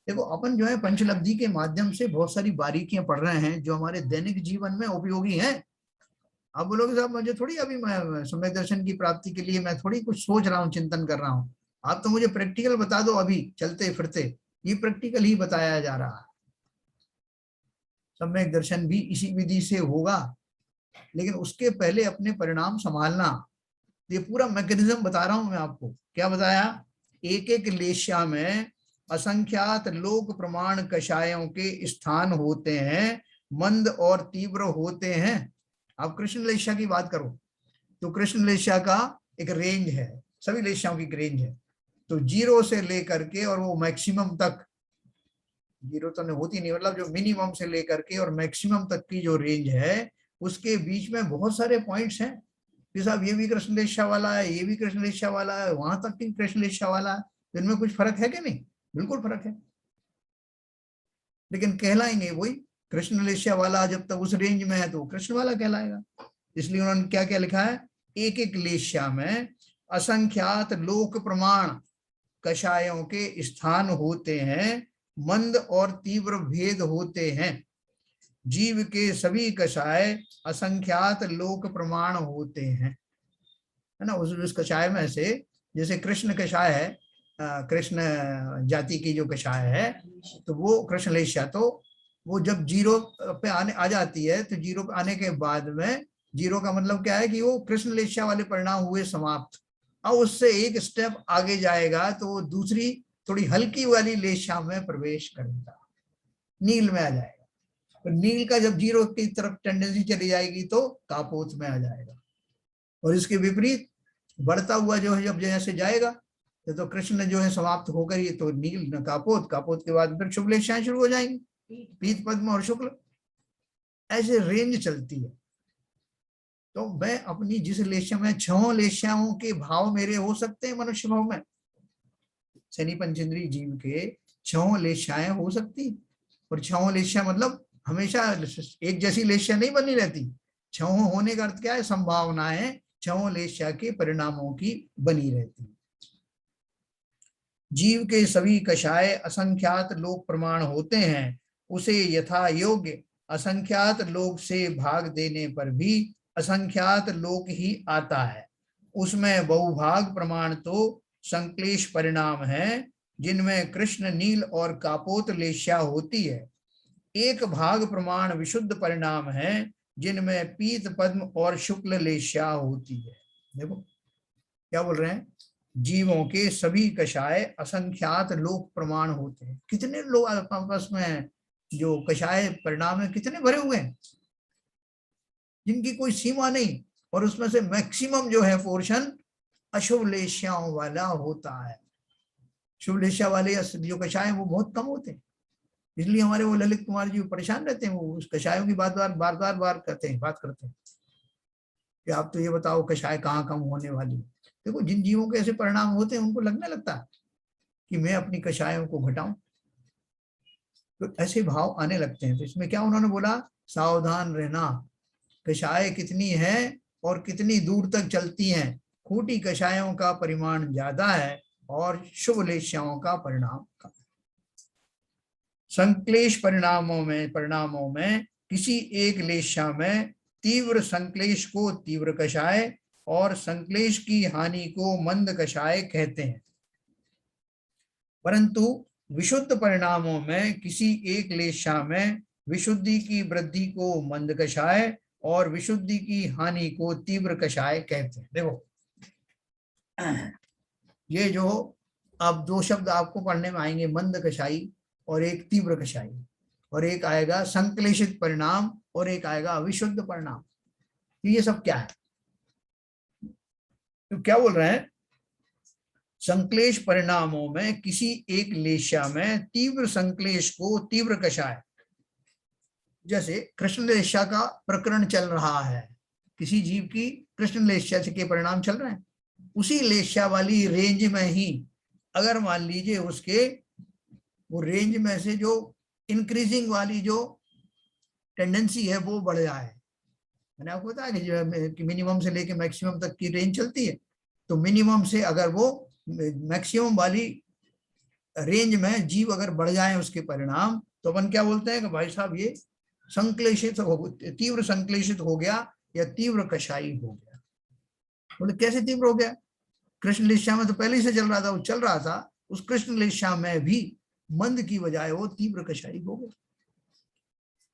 देखो अपन जो है पंचलब्धि के माध्यम से बहुत सारी बारीकियां पढ़ रहे हैं जो हमारे दैनिक जीवन में उपयोगी हैं। आप बोलोगे साहब मुझे थोड़ी अभी मैं सम्यक दर्शन की प्राप्ति के लिए मैं थोड़ी कुछ सोच रहा हूँ, चिंतन कर रहा हूँ, आप तो मुझे प्रैक्टिकल बता दो अभी चलते फिरते। ये प्रैक्टिकल ही बताया जा रहा है। सम्यक दर्शन भी इसी विधि से होगा, लेकिन उसके पहले अपने परिणाम संभालना। ये पूरा मैकेनिज्म बता रहा हूं मैं आपको। क्या बताया, एक एक लेशा में असंख्यात लोक प्रमाण कषायों के स्थान होते हैं, मंद और तीव्र होते हैं। आप कृष्ण लेशा की बात करो तो कृष्ण लेशा का एक रेंज है, सभी लेशाओं की रेंज है, तो 0 से लेकर के और वो मैक्सिमम तक जीरो तो नहीं होती नहीं, मतलब जो मिनिमम से लेकर के और मैक्सिमम तक की जो रेंज है उसके बीच में बहुत सारे पॉइंट्स हैं कि साहब ये भी कृष्णलेशा वाला है, ये भी कृष्णलेशा वाला है, वहां तक भी कृष्णलेशा वाला है। इनमें कुछ फर्क है कि नहीं? बिल्कुल फर्क है, लेकिन कहलाएंगे वही कृष्णलेशा वाला। जब तक उस रेंज में है तो कृष्ण वाला कहलाएगा। इसलिए उन्होंने क्या क्या लिखा है, एक एक लेशा में असंख्यात लोक प्रमाण कषायों के स्थान होते हैं, मंद और तीव्र भेद होते हैं। जीव के सभी कषाय असंख्यात लोक प्रमाण होते हैं, है ना। उस कषाय में से जैसे कृष्ण कषाय है, कृष्ण जाति की जो कषाय है, तो वो कृष्णलेशा, तो वो जब जीरो पे आने आ जाती है तो जीरो पे आने के बाद में, जीरो का मतलब क्या है कि वो कृष्णलेशा वाले परिणाम हुए समाप्त। अब उससे एक स्टेप आगे जाएगा तो वो दूसरी थोड़ी हल्की वाली लेशा में प्रवेश करेगा, नील में आ जाएगा। तो नील का जब जीरो की तरफ टेंडेंसी चली जाएगी तो कापोत में आ जाएगा। और इसके विपरीत बढ़ता हुआ जो है जब जैसे जाएगा तो कृष्ण जो है समाप्त होकर ये तो नील न कापोत, कापोत के बाद फिर शुभ लेशाएं शुरू हो जाएंगी, पीत पद्म और शुक्ल, ऐसे रेंज चलती है। तो मैं अपनी जिस लेशा में, छह लेशाओं के भाव मेरे हो सकते हैं मनुष्य भाव में, शनि पंचेंद्री जीव के छह लेशाएं हो सकती। और छह लेशा मतलब हमेशा एक जैसी लेशा नहीं बनी रहती। छह होने का अर्थ क्या है, संभावनाएं छह लेशा के परिणामों की बनी रहती। जीव के सभी कषाय असंख्यात लोक प्रमाण होते हैं, उसे यथा योग्य असंख्यात लोक से भाग देने पर भी असंख्यात लोक ही आता है। उसमें बहुभाग प्रमाण तो संक्लेश परिणाम है, जिनमें कृष्ण नील और कापोत लेशा होती है। एक भाग प्रमाण विशुद्ध परिणाम है, जिनमें पीत पद्म और शुक्ल लेशा होती है। देखो क्या बोल रहे हैं, जीवों के सभी कषाय असंख्यात लोक प्रमाण होते हैं। कितने लोग आपस में जो कषाय परिणाम है कितने भरे हुए हैं, जिनकी कोई सीमा नहीं। और उसमें से मैक्सिमम जो है पोर्शन अशुभ लेशाओं वाला होता है। शुभ लेशा वाले जो कषाय वो बहुत कम होते हैं। इसलिए हमारे वो ललित कुमार जी परेशान रहते हैं, वो उस कषायों की बार करते हैं, बात करते हैं कि आप तो ये बताओ कषाय कहाँ कम होने वाली। देखो जिन जीवों के ऐसे परिणाम होते हैं उनको लगने लगता है कि मैं अपनी कषायों को घटाऊं, तो ऐसे भाव आने लगते हैं। तो इसमें क्या उन्होंने बोला, सावधान रहना, कषाय कितनी है और कितनी दूर तक चलती हैं। खूटी कषायों का परिमाण ज्यादा है और शुभ लेशाओं का परिणाम कम। संक्लेश परिणामों में किसी एक लेशा में तीव्र संक्लेश को तीव्र कषाय और संक्लेश की हानि को मंद कषाय कहते हैं। परंतु विशुद्ध परिणामों में किसी एक लेशा में विशुद्धि की वृद्धि को मंद कषाय और विशुद्धि की हानि को तीव्र कषाय कहते हैं। देखो ये जो अब दो शब्द आपको पढ़ने में आएंगे, मंद कषाई और एक तीव्र कषाई, और एक आएगा संक्लेशित परिणाम और एक आएगा अविशुद्ध परिणाम। ये सब क्या है, तो क्या बोल रहे हैं, संक्लेश परिणामों में किसी एक लेशा में तीव्र संक्लेश को तीव्र कषाय, जैसे कृष्ण लेशा का प्रकरण चल रहा है, किसी जीव की कृष्ण लेशा के परिणाम चल रहे हैं, उसी लेशा वाली रेंज में ही अगर मान लीजिए उसके वो रेंज में से जो इंक्रीजिंग वाली जो टेंडेंसी है वो बढ़ जाए। मैंने आपको बताया कि जो मिनिमम से लेके मैक्सिमम तक की रेंज चलती है, तो मिनिमम से अगर वो मैक्सिमम वाली रेंज में जीव अगर बढ़ जाए उसके परिणाम, तो अपन क्या बोलते हैं कि भाई साहब ये संक्लेशित हो, तीव्र संक्लेशित हो गया या तीव्र कषाई हो गया। बोले कैसे तीव्र हो गया, कृष्ण लेशा में तो पहले ही से चल रहा था, वो चल रहा था, उस कृष्ण लेशा में भी मंद की बजाय वो तीव्र कषाई हो गया।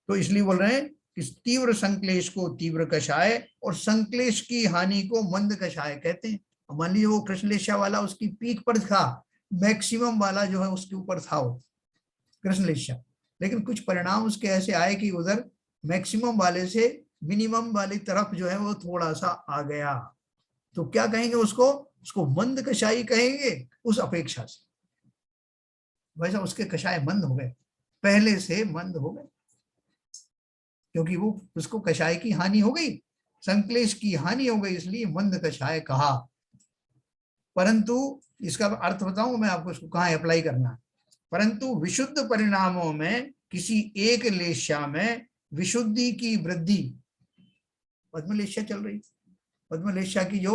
तो इसलिए बोल रहे हैं कि तीव्र संक्लेश को तीव्र कषाय और संक्लेश की हानि को मंद कषाय कहते हैं। मान लीजिए वो कृष्ण लेशा वाला उसकी पीक पर था, मैक्सिमम वाला जो है उसके ऊपर था वो कृष्ण लेशा, लेकिन कुछ परिणाम उसके ऐसे आए कि उधर मैक्सिमम वाले से मिनिमम वाली तरफ जो है वो थोड़ा सा आ गया, तो क्या कहेंगे उसको, उसको मंद कषाई कहेंगे उस अपेक्षा से। वैसा उसके कषाय मंद हो गए, पहले से मंद हो गए, क्योंकि वो उसको कषाय की हानि हो गई, संक्लेश की हानि हो गई, इसलिए मंद कषाय कहा। परंतु इसका अर्थ बताऊं मैं आपको, इसको कहाँ अप्लाई करना है। परंतु विशुद्ध परिणामों में किसी एक लेश्या में विशुद्धि की वृद्धि, पद्मलेश्या चल रही, पद्मलेश्या की जो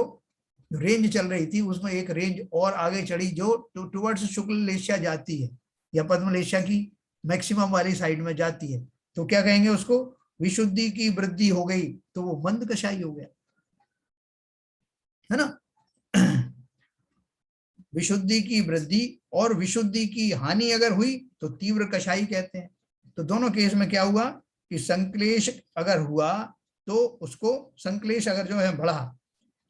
रेंज चल रही थी उसमें एक रेंज और आगे चढ़ी जो टुवर्ड्स शुक्ल लेश्या जाती है, या पद्मलेश्या की मैक्सिमम वाली साइड में जाती है, तो क्या कहेंगे उसको, विशुद्धि की वृद्धि हो गई, तो वो मंद कषाय हो गया, है ना। विशुद्धि की वृद्धि और विशुद्धि की हानि अगर हुई तो तीव्र कषाई कहते हैं। तो दोनों केस में क्या हुआ कि संक्लेश अगर हुआ तो उसको, संक्लेश अगर जो है बढ़ा,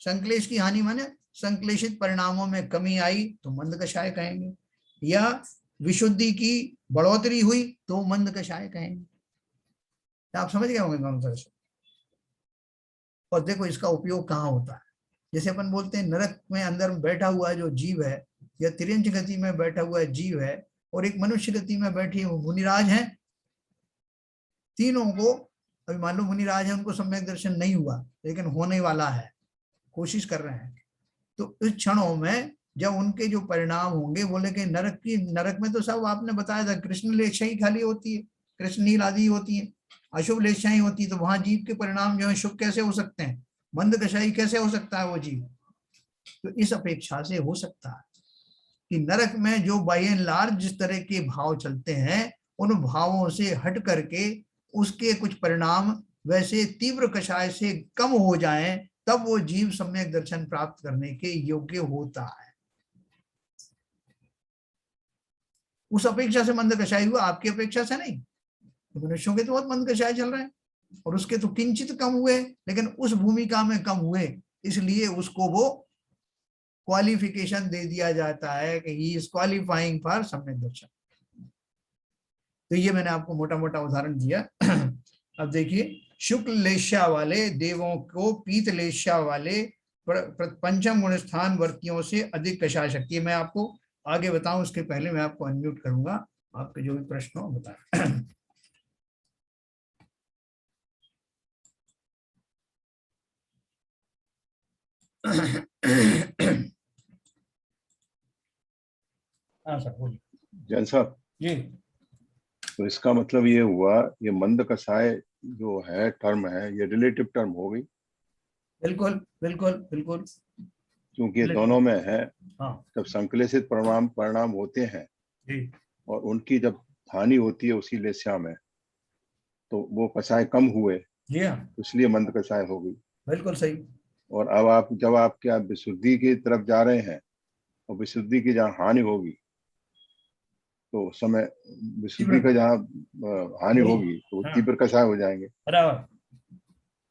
संक्लेश की हानि माने संक्लेशित परिणामों में कमी आई तो मंद कषाय कहेंगे, या विशुद्धि की बढ़ोतरी हुई तो मंद कषाय कहेंगे। आप समझ गए होंगे कौन सा। और देखो इसका उपयोग कहाँ होता है, जैसे अपन बोलते हैं नरक में अंदर बैठा हुआ जो जीव है, या तिरंज गति में बैठा हुआ जीव है, और एक मनुष्य गति में बैठी वो मुनिराज है, तीनों को, अभी मान लो मुनिराज है, उनको सम्यक दर्शन नहीं हुआ लेकिन होने वाला है, कोशिश कर रहे हैं, तो इस क्षणों में जब उनके जो परिणाम होंगे, बोले कि नरक में तो सब आपने बताया था कृष्ण लेशा ही खाली होती है, कृष्ण नील आदि होती है, अशुभ लेशा ही होती है, तो वहां जीव के परिणाम जो है शुभ कैसे हो सकते हैं, मंद कषाई कैसे हो सकता है वो जीव। तो इस अपेक्षा से हो सकता है कि नरक में जो बाय एंड लार्ज जिस तरह के भाव चलते हैं, उन भावों से हट करके उसके कुछ परिणाम वैसे तीव्र कषाय से कम हो जाएं, तब वो जीव सम्यक दर्शन प्राप्त करने के योग्य होता है। उस अपेक्षा से मंद कषाय हुआ, आपकी अपेक्षा से नहीं। तो मनुष्यों के तो बहुत मंद कषाय चल रहे हैं, और उसके तो किंचित कम हुए, लेकिन उस भूमिका में कम हुए, इसलिए उसको वो क्वालिफिकेशन दे दिया जाता है कि ही इज क्वालिफाइंग फॉर सम्यक दर्शन। तो ये मैंने आपको मोटा मोटा उदाहरण दिया। अब देखिए, शुक्ल लेश्या वाले देवों को पीत लेश्या वाले पंचम गुण स्थान वर्तियों से अधिक कषाय शक्ति है। मैं आपको आगे बताऊं उसके पहले मैं आपको अनम्यूट करूंगा, आपके जो भी प्रश्न हो बताएं। हाँ सर बोलिए। जैन साहब जी, तो इसका मतलब ये हुआ, ये मंद कषाय जो है टर्म है, ये रिलेटिव टर्म हो गई। बिल्कुल बिल्कुल बिल्कुल, क्योंकि दोनों में है, हाँ जब संश्लेषित परिणाम होते हैं जी, और उनकी जब हानि होती है उसी लेस्या में, तो वो कषाय कम हुए, जी हाँ, इसलिए मंद कषाय हो गई। बिल्कुल सही। और अब आप जब आप क्या विशुद्धि की तरफ जा रहे हैं, और विशुद्धि की जहाँ हानि होगी, तो उस समय विशुद्धि का जहाँ हानि होगी तो हाँ, तीव्र कषाय हो जाएंगे। बराबर,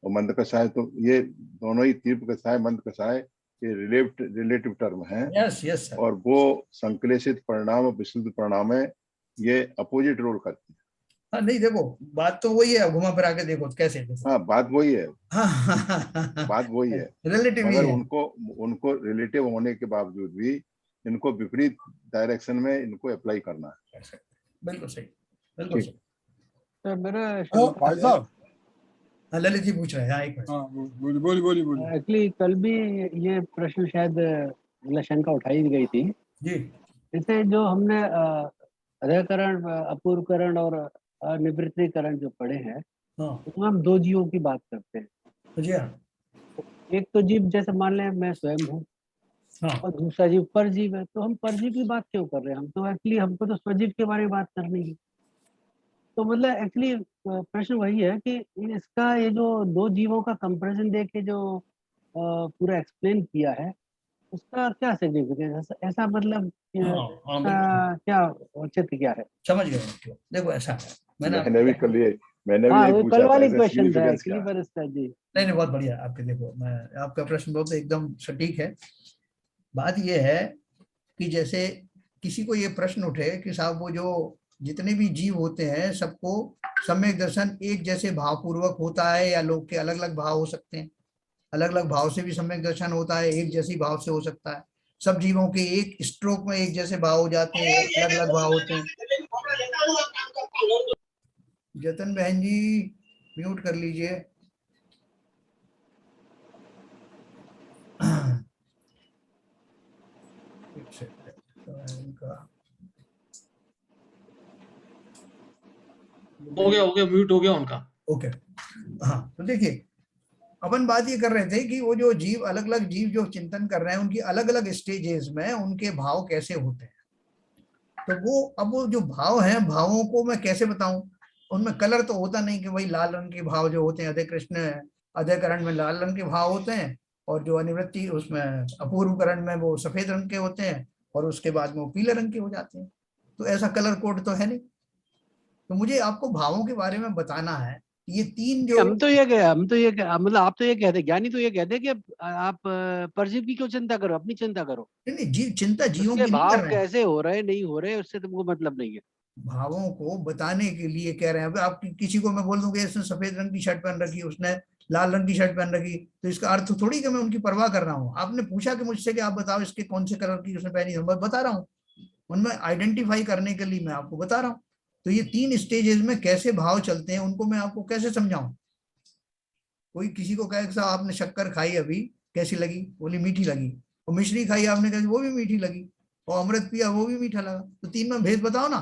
और मंद कषाय, तो ये दोनों ही तीव्र कषाय मंद कषाय ये रिलेटिव टर्म है। Yes yes sir. और वो संश्लेषित परिणाम और विशुद्ध परिणाम है, ये अपोजिट रोल करते हैं। हाँ नहीं देखो, बात तो वही है, घुमा फिरा के देखो कैसे देखो। हाँ बात वही है, हाँ, बात वही है, रिलेटिव ही मगर है। उनको रिलेटिव होने के बावजूद भी इनको विपरीत डायरेक्शन में इनको अप्लाई करना है। बिल्कुल सही, बिल्कुल सही। सर मेरा भाई साहब, हाँ ललित जी पूछ रहे हैं, हाँ एक मिनट। हाँ बोलिए। एक्चुअली कल भी ये प्रश्न शायद मतलब शंका उठाई गई थी। जी जैसे जो हमने अधःकरण, अपूर्वकरण और अनिवृत्तिकरण जो पढ़े हैं, हाँ, उसमें हम दो जीवों की बात करते हैं। जी हाँ, एक तो जीव जैसे मान लें मैं स्वयं हूँ, हाँ और दूसरा जीव परजीव है। तो हम परजीव की बात क्यों कर रहे हैं? हम तो एक्चुअली हमको तो स्वजीव के बारे में बात करनी है। तो मतलब एक्चुअली प्रश्न वही है कि इसका ये जो दो जीवों का कंपैरिजन देके जो पूरा एक्सप्लेन किया है, उसका क्या सिग्निफिकेंस, ऐसा मतलब हाँ हाँ, बिल्कुल क्या औचित्य क्या है? समझ गए मैं क्यों। देखो ऐसा है, मैंने भी कल ये मैंने भी हाँ, यही वो पूछा कल था, वाली इसका क्वेश्चन था सिग्निफिकेंस एक्चुअली, क्या है। पर इसका जी नहीं नहीं, बहुत बढ़िया आपके, देखो मैं आपका प्रश्न बहुत एकदम सटीक है। बात ये है कि जैसे किसी को ये प्रश्न उठे कि साहब वो जो जितने भी जीव होते हैं सबको सम्यक दर्शन एक जैसे भाव पूर्वक होता है, या लोग के अलग अलग भाव हो सकते हैं, अलग अलग भाव से भी सम्यक दर्शन होता है, एक जैसी भाव से हो सकता है, सब जीवों के एक स्ट्रोक में एक जैसे भाव हो जाते हैं, अलग अलग भाव होते हैं। जतन बहन जी म्यूट कर लीजिए। एक सेकंड इनका हो गया म्यूट हो गया उनका। ओके। हाँ तो देखिए, अपन बात ये कर रहे थे कि वो जो जीव, अलग अलग जीव जो चिंतन कर रहे हैं, उनकी अलग अलग स्टेजेस में उनके भाव कैसे होते हैं। तो वो जो भाव हैं, भावों को मैं कैसे बताऊं। उनमें कलर तो होता नहीं कि वही लाल रंग के भाव जो होते हैं अधे कृष्ण अधेकरण में लाल रंग के भाव होते हैं, और जो अनिवृत्ति उसमें अपूर्वकरण में वो सफेद रंग के होते हैं, और उसके बाद में वो पीले रंग के हो जाते हैं। तो ऐसा कलर कोड तो है नहीं। तो मुझे आपको भावों के बारे में बताना है। ये तीन जो हम तो ये मतलब आप तो ये कहते, ज्ञानी तो ये कहते कि आप परजीव की क्यों चिंता करो, अपनी चिंता करो। नहीं, जीव चिंता जीवों उसके की नहीं कर भाव रहे हैं, कैसे हो रहे नहीं हो रहे उससे तुमको मतलब नहीं है। भावों को बताने के लिए कह रहे हैं। अब आप किसी को मैं बोल दूंगा इसने सफेद रंग की शर्ट पहन रखी, उसने लाल रंग की शर्ट पहन रखी, तो इसका अर्थ थोड़ी कि मैं उनकी परवाह कर रहा हूँ। आपने पूछा कि मुझसे कि आप बताओ इसके कौन से कलर की उसने पहनी है, मैं बता रहा हूँ। उनमें आइडेंटिफाई करने के लिए मैं आपको बता रहा हूँ। तो ये तीन स्टेजेस में कैसे भाव चलते हैं, उनको मैं आपको कैसे समझाऊं। कोई किसी को कहे साहब आपने शक्कर खाई अभी, कैसी लगी, बोली मीठी लगी। और मिश्री खाई आपने, कहा वो भी मीठी लगी। और अमृत पिया वो भी मीठा लगा। तो तीन में भेद बताओ ना।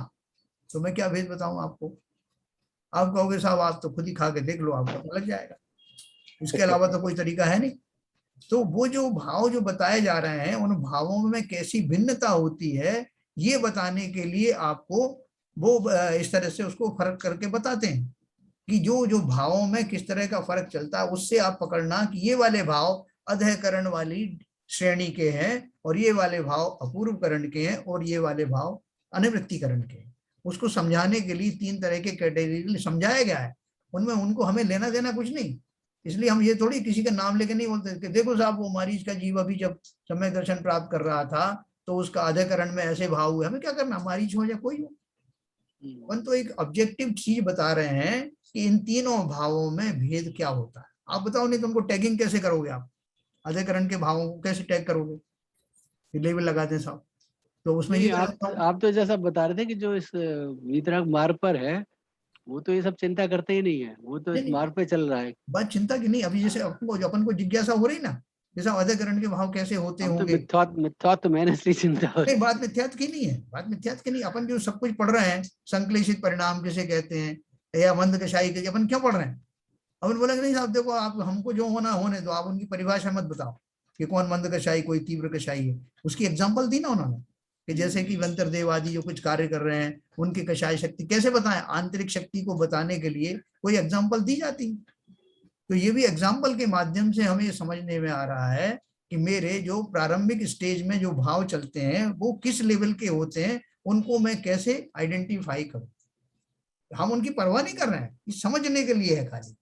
तो मैं क्या भेद बताऊं आपको। आप कहोगे साहब आप तो खुद ही खा के देख लो, आपको पता लग जाएगा। इसके अलावा तो कोई तरीका है नहीं। तो वो जो भाव जो बताए जा रहे हैं, उन भावों में कैसी भिन्नता होती है, ये बताने के लिए आपको वो इस तरह से उसको फर्क करके बताते हैं कि जो जो भावों में किस तरह का फर्क चलता है। उससे आप पकड़ना कि ये वाले भाव अधःकरण वाली श्रेणी के हैं, और ये वाले भाव अपूर्वकरण के हैं, और ये वाले भाव अनिवृत्तिकरण के हैं। उसको समझाने के लिए तीन तरह के कैटेगरी समझाया गया है। उनमें उनको हमें लेना देना कुछ नहीं। इसलिए हम ये थोड़ी किसी का नाम लेके नहीं बोलते कि देखो साहब वो मरीज का जीव अभी जब समय दर्शन प्राप्त कर रहा था तो उसका अधःकरण में ऐसे भाव हुए। हमें क्या करना, मरीज हो या कोई हो। अपन तो एक ऑब्जेक्टिव चीज बता रहे हैं कि इन तीनों भावों में भेद क्या होता है। आप बताओ, नहीं तुमको टैगिंग कैसे करोगे आप, अधःकरण के भावों को कैसे टैग करोगे, लेबल लगा दें साहब। तो उसमें ये नहीं, आप तो जैसा बता रहे थे कि जो इस वीतराग मार्ग पर है वो तो ये सब चिंता करते ही नहीं है, वो तो इस नहीं, मार्ग पे चल रहा है। बात चिंता की नहीं। अभी जैसे अपन को जिज्ञासा हो रही ना, जैसा अधःकरण के भाव कैसे होते हम तो होंगे। मिथ्यात्व तो मैंने इसलिए चिंता हो रही। नहीं, बात मिथ्यात्व की नहीं है, बात मिथ्यात्व की नहीं। अपन जो सब कुछ पढ़ रहे हैं, संश्लेषित परिणाम जिसे कहते हैं, या मंद कषाई के, अपन क्यों पढ़ रहे हैं। अपन बोलेंगे नहीं साहब देखो आप हमको जो होना होने दो, आप उनकी परिभाषा मत बताओ कि कौन मंद कषाई कोई तीव्र कषाई है। उसकी एग्जाम्पल दी ना उन्होंने कि जैसे कि वंतर देव आदि जो कुछ कार्य कर रहे हैं, उनकी कषाय शक्ति कैसे बताएं। आंतरिक शक्ति को बताने के लिए कोई एग्जाम्पल दी जाती। तो ये भी एग्जाम्पल के माध्यम से हमें समझने में आ रहा है कि मेरे जो प्रारंभिक स्टेज में जो भाव चलते हैं वो किस लेवल के होते हैं, उनको मैं कैसे आइडेंटिफाई करूं। हम उनकी परवाह नहीं कर रहे हैं, ये समझने के लिए है खाली।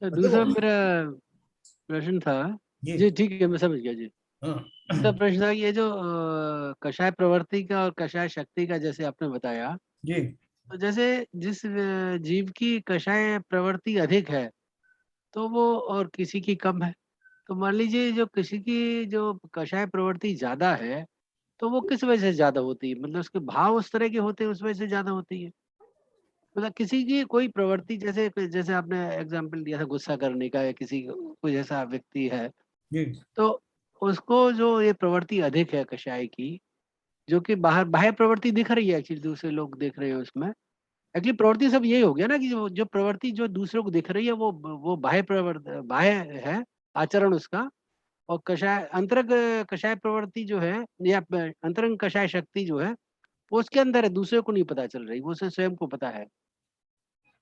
तो दूसरा मेरा प्रश्न था जी जी, ठीक है मैं समझ गया जी। हाँ दूसरा प्रश्न था ये जो कषाय प्रवृत्ति का और कषाय शक्ति का जैसे आपने बताया, जी तो जैसे जिस जीव की कषाय प्रवृत्ति अधिक है तो वो और किसी की कम है, तो मान लीजिए जो किसी की जो कषाय प्रवृत्ति ज्यादा है तो वो किस वजह से ज्यादा होती है, मतलब उसके भाव उस तरह के होते हैं उस वजह से ज्यादा होती है। मतलब किसी की कोई प्रवृत्ति, जैसे जैसे आपने एग्जाम्पल दिया था गुस्सा करने का, या किसी कोई ऐसा व्यक्ति है जी तो उसको जो ये प्रवृत्ति अधिक है कषाय की, जो कि बाहर बाह्य प्रवृत्ति दिख रही है, एक्चुअली दूसरे लोग देख रहे हैं उसमें, एक्चुअली प्रवृत्ति सब यही हो गया ना कि जो प्रवृत्ति जो दूसरों को दिख रही है वो बाह्य है आचरण उसका। और कषाय अंतरंग कषाय प्रवृत्ति जो है, या अंतरंग कषाय शक्ति जो है वो उसके अंदर है, दूसरे को नहीं पता चल रही, वो उसे स्वयं को पता है।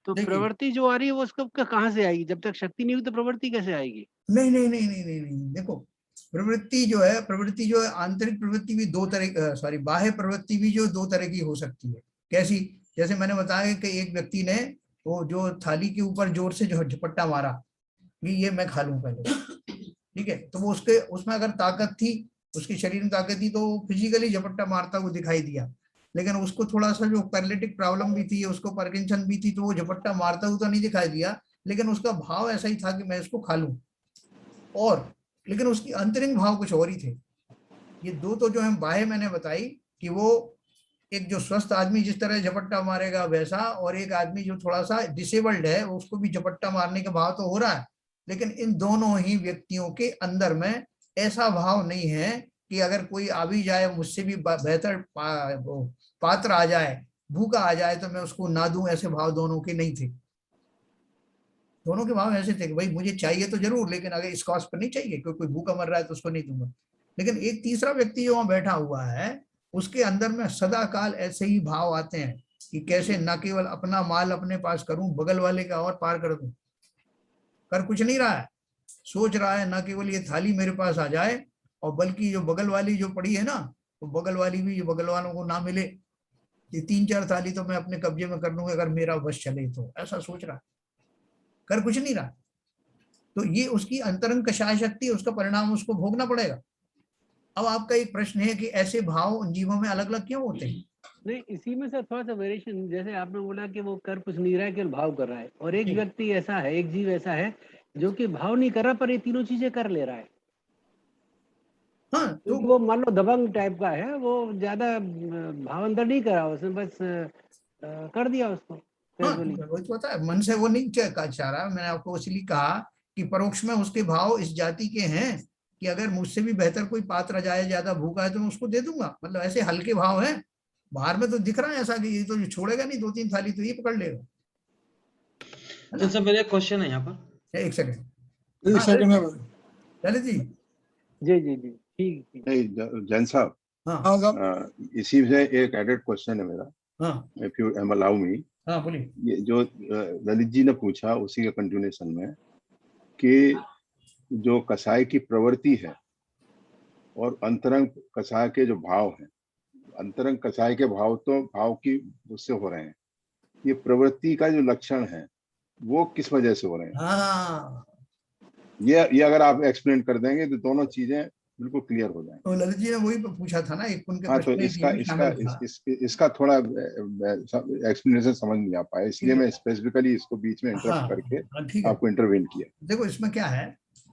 तो देखिए, प्रवृत्ति जो आ रही है वो उसको कहाँ से आएगी, जब तक शक्ति नहीं हुई तो प्रवृत्ति कैसे आएगी। नहीं नहीं नहीं नहीं नहीं नहीं, देखो प्रवृत्ति जो है आंतरिक प्रवृत्ति भी दो तरह, सॉरी बाह्य प्रवृत्ति भी जो दो तरह की हो सकती है। कैसी, जैसे मैंने बताया कि एक व्यक्ति ने वो जो थाली के ऊपर जोर से जो झपट्टा मारा कि ये मैं खा लूं पहले, ठीक है, तो वो उसके उसमें अगर ताकत थी, उसके शरीर में ताकत थी, तो फिजिकली झपट्टा मारता हुआ दिखाई दिया। लेकिन उसको थोड़ा सा जो पैरालिटिक प्रॉब्लम भी थी, उसको पार्किंसन भी थी, तो वो झपट्टा मारता हुआ तो नहीं दिखाई दिया, लेकिन उसका भाव ऐसा ही था कि मैं इसको खा लूं। और लेकिन उसकी अंतरिंग भाव कुछ और ही थे। ये दो तो जो है बाह्य मैंने बताई कि वो एक जो स्वस्थ आदमी जिस तरह झपट्टा मारेगा वैसा, और एक आदमी जो थोड़ा सा डिसेबल्ड है उसको भी झपट्टा मारने का भाव तो हो रहा है, लेकिन इन दोनों ही व्यक्तियों के अंदर में ऐसा भाव नहीं है कि अगर कोई आ भी जाए मुझसे भी बेहतर पात्र आ जाए, भूखा आ जाए तो मैं उसको ना दूं, ऐसे भाव दोनों के नहीं थे। दोनों के भाव ऐसे थे कि भाई मुझे चाहिए तो जरूर, लेकिन अगर इस कॉस्ट पर नहीं चाहिए, क्योंकि कोई भूखा मर रहा है तो उसको नहीं दूंगा। लेकिन एक तीसरा व्यक्ति जो वहां बैठा हुआ है उसके अंदर में सदा काल ऐसे ही भाव आते हैं कि कैसे न केवल अपना माल अपने पास करूं, बगल वाले का और पार कर दूं। कर कुछ नहीं रहा है, सोच रहा है न केवल ये थाली मेरे पास आ जाए, और बल्कि जो बगल वाली जो पड़ी है ना, तो बगल वाली भी जो बगल वालों को ना मिले, ये 3-4 थाली तो मैं अपने कब्जे में कर लूंगा अगर मेरा बस चले तो, ऐसा सोच रहा है, कर कुछ नहीं रहा। तो ये उसकी अंतरंग कषाय शक्ति, उसका परिणाम उसको भोगना पड़ेगा। अब आपका एक प्रश्न है कि ऐसे भाव उन जीवों में अलग अलग क्यों होते हैं? नहीं, इसी में से थोड़ा सा वेरिएशन, जैसे आपने बोला कि वो कर कुछ नहीं रहा है, केवल भाव कर रहा है, और एक व्यक्ति ऐसा है, एक जीव ऐसा है जो कि भाव नहीं कर रहा पर ये तीनों चीजें कर ले रहा है। हाँ, तो वो मान लो दबंग टाइप का है, वो ज्यादा भाव अंदर नहीं करा, उसने बस कर दिया उसको। हाँ, वही तो होता है, मन से वो नहीं चाह रहा। मैंने आपको इसलिए कहा कि परोक्ष में उसके भाव इस जाति के हैं कि अगर मुझसे भी बेहतर कोई पात्र आ जाए, ज्यादा भूखा है तो मैं उसको दे दूंगा, मतलब ऐसे हल्के भाव हैं। बाहर में तो दिख रहा है ऐसा कि ये तो छोड़ेगा नहीं, 2-3 थाली तो ये पकड़ लेगा। तो सर मेरा एक क्वेश्चन है यहाँ पर। एक सेकंड, एक सेकंड में ललित जी। जी जी जी, ठीक। नहीं जैन साहब, हाँ हाँ साहब, इसी से एक एडेड क्वेश्चन है मेरा, हाँ इफ यू अलाउ मी। हाँ, बोलिए। ये जो ललित जी ने पूछा उसी के कंटिन्यूएशन में कि जो कसाई की प्रवृत्ति है और अंतरंग कसाई के जो भाव हैं, अंतरंग कसाई के भाव तो भाव की उससे हो रहे हैं, ये प्रवृत्ति का जो लक्षण है वो किस वजह से हो रहे हैं? हाँ, ये अगर आप एक्सप्लेन कर देंगे तो दोनों चीजें बिल्कुल क्लियर हो जाएंगी। तो ललित जी ने वही पूछा था ना, एक उनके हाँ, तो प्रश्न में इसका ये भी इसका शामिल था। इसका थोड़ा एक्सप्लेनेशन समझ नहीं आ पाया, इसलिए मैं स्पेसिफिकली इसको बीच में इंटरप्ट हाँ करके हाँ, ठीक है। आपको इंटरवेन किया। देखो इसमें क्या है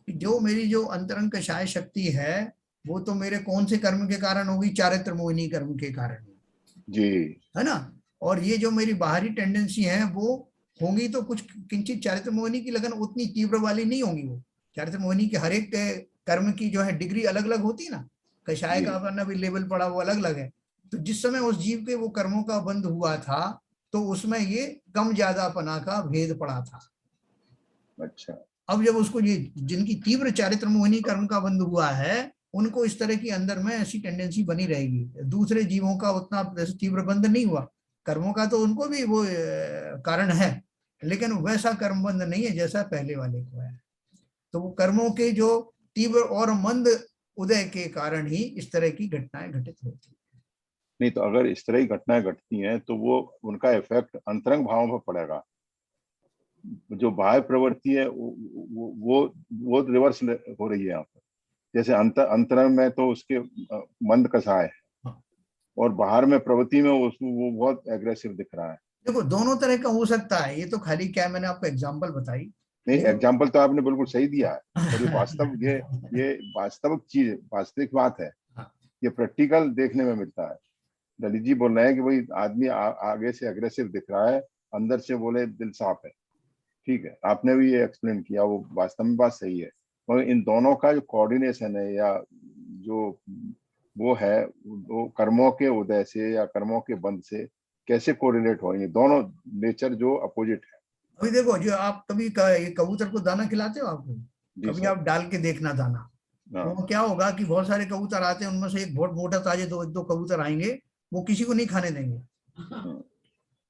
कि जो मेरी जो अंतरंग कषाय शक्ति है वो तो मेरे कौन से कर्म के कारण होगी? चारित्र मोहिनी कर्म के कारण, जी, है ना। और ये जो मेरी बाहरी टेंडेंसी है वो होंगी तो कुछ किंचित चारित्र मोहिनी की लगन उतनी तीव्र वाली नहीं होंगी। वो चारित्र मोहिनी के हर एक कर्म की जो है डिग्री अलग अलग होती है ना, कषाय का अपना भी लेवल पड़ा वो अलग अलग है। तो जिस समय उस जीव के वो कर्मों का बंध हुआ था तो उसमें ये कम ज्यादापना का भेद पड़ा था। अच्छा, अब जब उसको ये जिनकी तीव्र चारित्र मोहिनी कर्म का बंध हुआ है उनको इस तरह की अंदर में ऐसी टेंडेंसी बनी रहेगी। दूसरे जीवों का उतना तीव्र बंध नहीं हुआ, कर्मों का तो उनको भी वो कारण है, लेकिन वैसा कर्म बंध नहीं है जैसा पहले वाले को है। तो वो कर्मों के जो तीव्र और मंद उदय के कारण ही इस तरह की घटनाएं घटित होती है। नहीं तो अगर इस तरह की घटनाएं घटती हैं तो वो उनका इफेक्ट अंतरंग भावों पर पड़ेगा। जो बाह्य प्रवृत्ति है वो रिवर्स हो रही है यहाँ पर। जैसे अंतरंग में तो उसके मंद कसाय है और बाहर में प्रवृत्ति में वो बहुत एग्रेसिव दिख रहा है। देखो दोनों तरह का हो सकता है, ये तो खाली क्या मैंने आपको एग्जांपल बताई। नहीं, एग्जाम्पल तो आपने बिल्कुल सही दिया है, और ये वास्तव ये वास्तविक चीज, वास्तविक बात है, ये प्रैक्टिकल देखने में मिलता है। ललित जी बोल रहे हैं कि भाई आदमी आगे से अग्रेसिव दिख रहा है, अंदर से बोले दिल साफ है। ठीक है, आपने भी ये एक्सप्लेन किया, वो वास्तव में बात सही है। मगर इन दोनों का जो कोऑर्डिनेशन है या जो वो है, वो कर्मों के उदय से या कर्मों के बंद से कैसे कोरिलेट होंगे? दोनों नेचर जो अपोजिट है। अभी देखो, जो आप कभी ये कबूतर को दाना खिलाते हो, आपको कभी आप डाल के देखना दाना, तो क्या होगा कि बहुत सारे कबूतर आते हैं, उनमें से एक बहुत मोटा ताजे दो कबूतर आएंगे, वो किसी को नहीं खाने देंगे,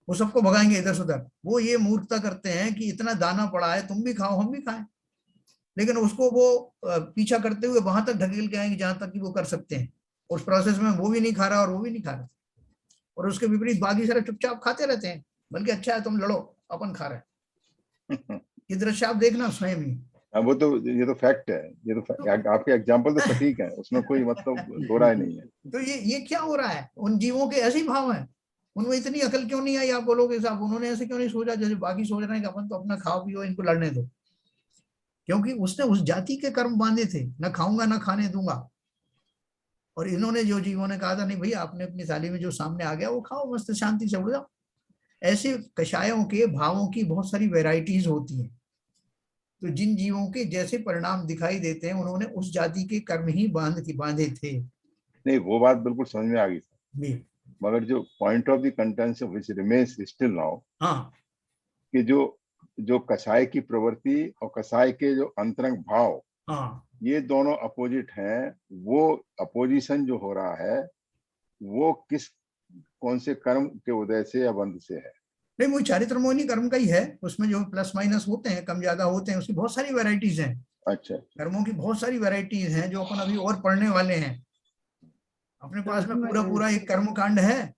वो सबको भगाएंगे इधर से उधर। वो ये मूर्खता करते हैं कि इतना दाना पड़ा है, तुम भी खाओ हम भी खाएं, लेकिन उसको वो पीछा करते हुए वहां तक ढकेल के आएंगे जहां तक कि वो कर सकते हैं। उस प्रोसेस में वो भी नहीं खा रहा और वो भी नहीं खा रहा, और उसके विपरीत बाकी सारे चुपचाप खाते रहते हैं, बल्कि अच्छा है तुम लड़ो, अपन खा रहे हैं। ये दृश्य आप देखना स्वयं ही। वो तो ये तो फैक्ट है, ये तो आपके एग्जांपल तो सटीक है, उसमें कोई मतलब दो राय नहीं है। तो ये क्या हो रहा है? उन जीवों के ऐसे ही भाव हैं, उनमें इतनी अकल क्यों नहीं आई? आप बोलोगे साहब उन्होंने ऐसे क्यों नहीं सोचा जैसे बाकी सोच रहे हैं कि अपन तो अपना खाओ पियो, इनको लड़ने दो, क्योंकि उसने उस जाति के कर्म बांधे थे, न खाऊंगा न खाने दूंगा। और इन्होंने जो जीवों ने कहा था नहीं भाई आपने अपनी थाली में जो सामने आ गया वो खाओ, मस्त शांति से उड़ जाओ। ऐसे कषायों के भावों की बहुत सारी वेराइटीज होती हैं। तो जिन जीवों के जैसे परिणाम दिखाई देते हैं उन्होंने उस जाति के कर्म ही बांधे थे। नहीं, वो बात बिल्कुल समझ में आ गई भी मगर जो point of the contention which remains still now, हाँ कि जो कसाय की प्रवृत्ति और कसाय के जो अंतरंग भाव, हाँ ये दोनों अपोजिट हैं। वो अपोजिशन जो हो रहा है वो कौन से कर्म के उदय से या बंध से है? नहीं, वो चारित्र मोहिनी कर्म का ही है। उसमें जो प्लस माइनस होते हैं, कम ज्यादा होते हैं, उसकी बहुत सारी वैरायटीज हैं। अच्छा, कर्मों की बहुत सारी वैरायटीज हैं जो अपन अभी और पढ़ने वाले हैं। अपने पास में पूरा पूरा एक कर्म कांड है।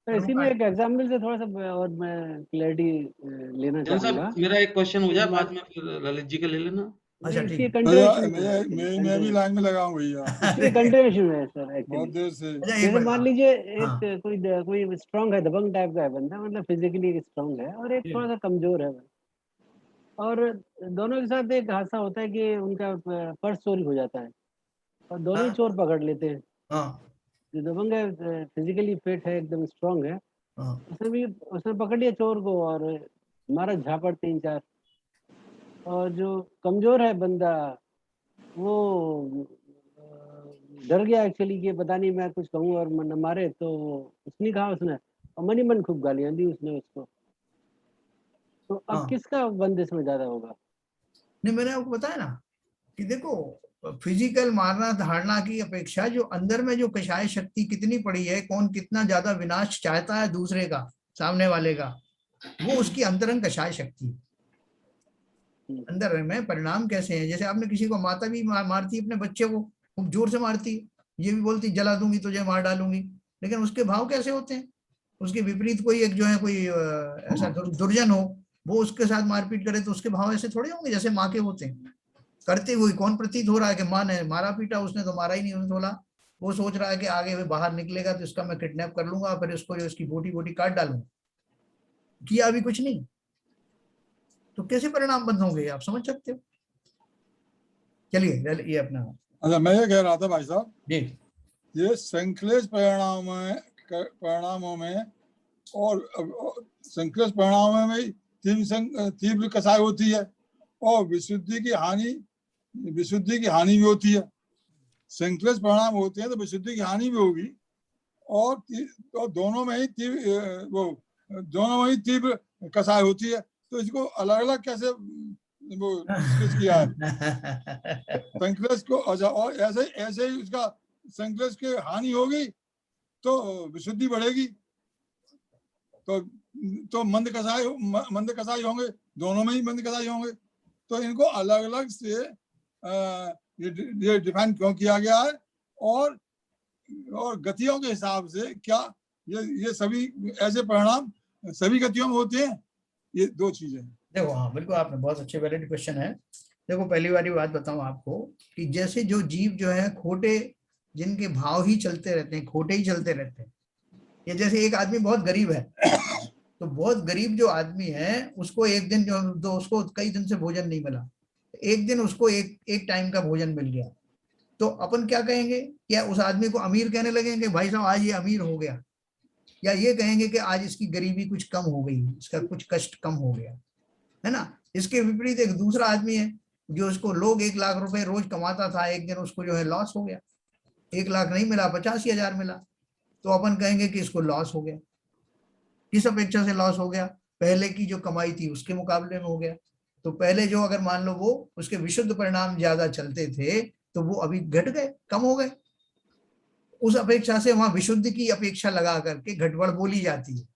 तो इसी में एक एग्जाम्पल से थोड़ा सा और मैं क्लियरिटी लेना जैन चाहूंगा। साहब मेरा एक क्वेश्चन हो जाए, बाद में फिर ललित जी का ले लेना। अच्छा, इसकी ठीक। कंटिन्यूएशन मैं भी लाइन में लगा हूँ भैया, इसकी कंटिन्यूएशन है सर बहुत एक्चुअली। देर से। अच्छा, एक जैसे मिनट। मान लीजिए हाँ। एक कोई स्ट्रांग है, दबंग टाइप का है बंदा, मतलब फिजिकली स्ट्रांग है, और एक थोड़ा सा कमजोर है, और दोनों के साथ एक हादसा होता है कि उनका पर्स चोरी हो जाता है, और दोनों ही हाँ। चोर पकड़ लेते हैं। हाँ। जो दबंग है फिजिकली फिट है, एकदम स्ट्रांग है, हाँ। उसने पकड़ लिया चोर को और मारा झापड़ 3-4। और जो कमजोर है बंदा वो डर गया एक्चुअली कि पता नहीं मैं कुछ कहूँ और न मारे, तो उसने कहा उसने, और मनी मन खूब गालियां दी उसने उसको। तो अब हाँ। किसका बंदिश में ज्यादा होगा? नहीं, मैंने आपको बताया ना कि देखो, फिजिकल मारना धारना की अपेक्षा जो अंदर में जो कषाय शक्ति कितनी पड़ी है, कौन कितना ज्यादा विनाश चाहता है दूसरे का, सामने वाले का, वो उसकी अंतरंग कषाय शक्ति अंदर में परिणाम कैसे हैं। जैसे आपने किसी को, माता भी मारती अपने बच्चे को, खूब जोर से मारती, ये भी बोलती जला दूंगी तुझे, मार डालूंगी, लेकिन उसके भाव कैसे होते हैं। उसके विपरीत कोई एक जो है कोई ऐसा दुर्जन हो, वो उसके साथ मारपीट करे तो उसके भाव ऐसे थोड़े होंगे जैसे माँ के होते हैं। करते हुए कौन प्रतीत हो रहा है कि माँ ने मारा पीटा, उसने तो मारा ही नहीं, उसने बोला, वो सोच रहा है कि आगे बाहर निकलेगा तो इसका मैं किडनैप कर लूंगा, फिर इसको जो इसकी बोटी बोटी काट डालूंगा, किया अभी कुछ नहीं, तो कैसे परिणाम बंद होंगे आप समझ सकते हो। चलिए ये अपना। अच्छा, मैं ये कह रहा था भाई साहब, जी, ये संश्लेष परिणामों में और संश्लेष परिणामों में तीव्र कसाय होती है, और विशुद्धि की हानि भी होती है। संश्लेष परिणाम होते हैं तो विशुद्धि की हानि भी होगी, और दोनों में ही तीव्र कसाय होती है। तो इसको अलग अलग कैसे वो डिस्कस किया है संश्लेष को? अच्छा, और ऐसे ही उसका संश्लेष की हानि होगी तो विशुद्धि बढ़ेगी, तो मंद कसाई होंगे, दोनों में ही मंद कसाई होंगे। तो इनको अलग अलग से ये डिफाइन क्यों किया गया है, और गतियों के हिसाब से क्या ये सभी ऐसे परिणाम सभी गतियों में होते हैं? ये दो चीजें हैं। देखो, हाँ बिल्कुल, आपने बहुत अच्छे वैलिड क्वेश्चन है। देखो, पहली वाली बात बताऊं आपको कि जैसे जो जीव जो है खोटे, जिनके भाव ही चलते रहते हैं, खोटे ही चलते रहते हैं, ये जैसे एक आदमी बहुत गरीब है, तो बहुत गरीब जो आदमी है उसको एक दिन जो उसको कई दिन से भोजन नहीं मिला, एक दिन उसको एक टाइम का भोजन मिल गया, तो अपन क्या कहेंगे? क्या उस आदमी को अमीर कहने लगेंगे भाई साहब आज ये अमीर हो गया, या ये कहेंगे कि आज इसकी गरीबी कुछ कम हो गई, इसका कुछ कष्ट कम हो गया, है ना। इसके विपरीत एक दूसरा आदमी है जो उसको लोग 1 लाख रुपए रोज कमाता था, एक दिन उसको जो है लॉस हो गया, 1 लाख नहीं मिला, 85,000 मिला, तो अपन कहेंगे कि इसको लॉस हो गया। किस अपेक्षा से लॉस हो गया? पहले की जो कमाई थी उसके मुकाबले में हो गया। तो पहले जो अगर मान लो वो उसके विशुद्ध परिणाम ज्यादा चलते थे तो वो अभी घट गए, कम हो गए, उस अपेक्षा से वहां विशुद्ध की अपेक्षा लगा करके घटबढ़ बोली जाती है।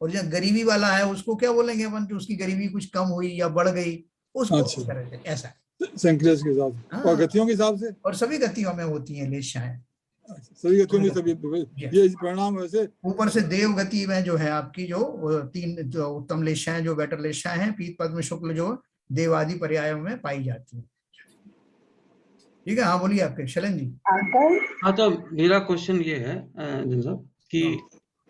और जो गरीबी वाला है उसको क्या बोलेंगे अपन कि उसकी गरीबी कुछ कम हुई या बढ़ गई, उसको अच्छा, इस तरह से ऐसा है। संश्लेष के हिसाब से और गतियों के हिसाब से, और सभी गतियों में होती हैं लेशाएं, सभी गतियों में सभी ये परिणाम वैसे। ऊपर से देव गति में जो है आपकी जो 3 जो उत्तम लेशाएं, जो बेटर लेशाएं हैं, पीत पद्म शुक्ल, जो देवादि पर्यायों में पाई जाती है। ठीक है, हाँ बोलिए आपके शैलेंद्र जी। हाँ, तो मेरा क्वेश्चन ये है जैन साहब कि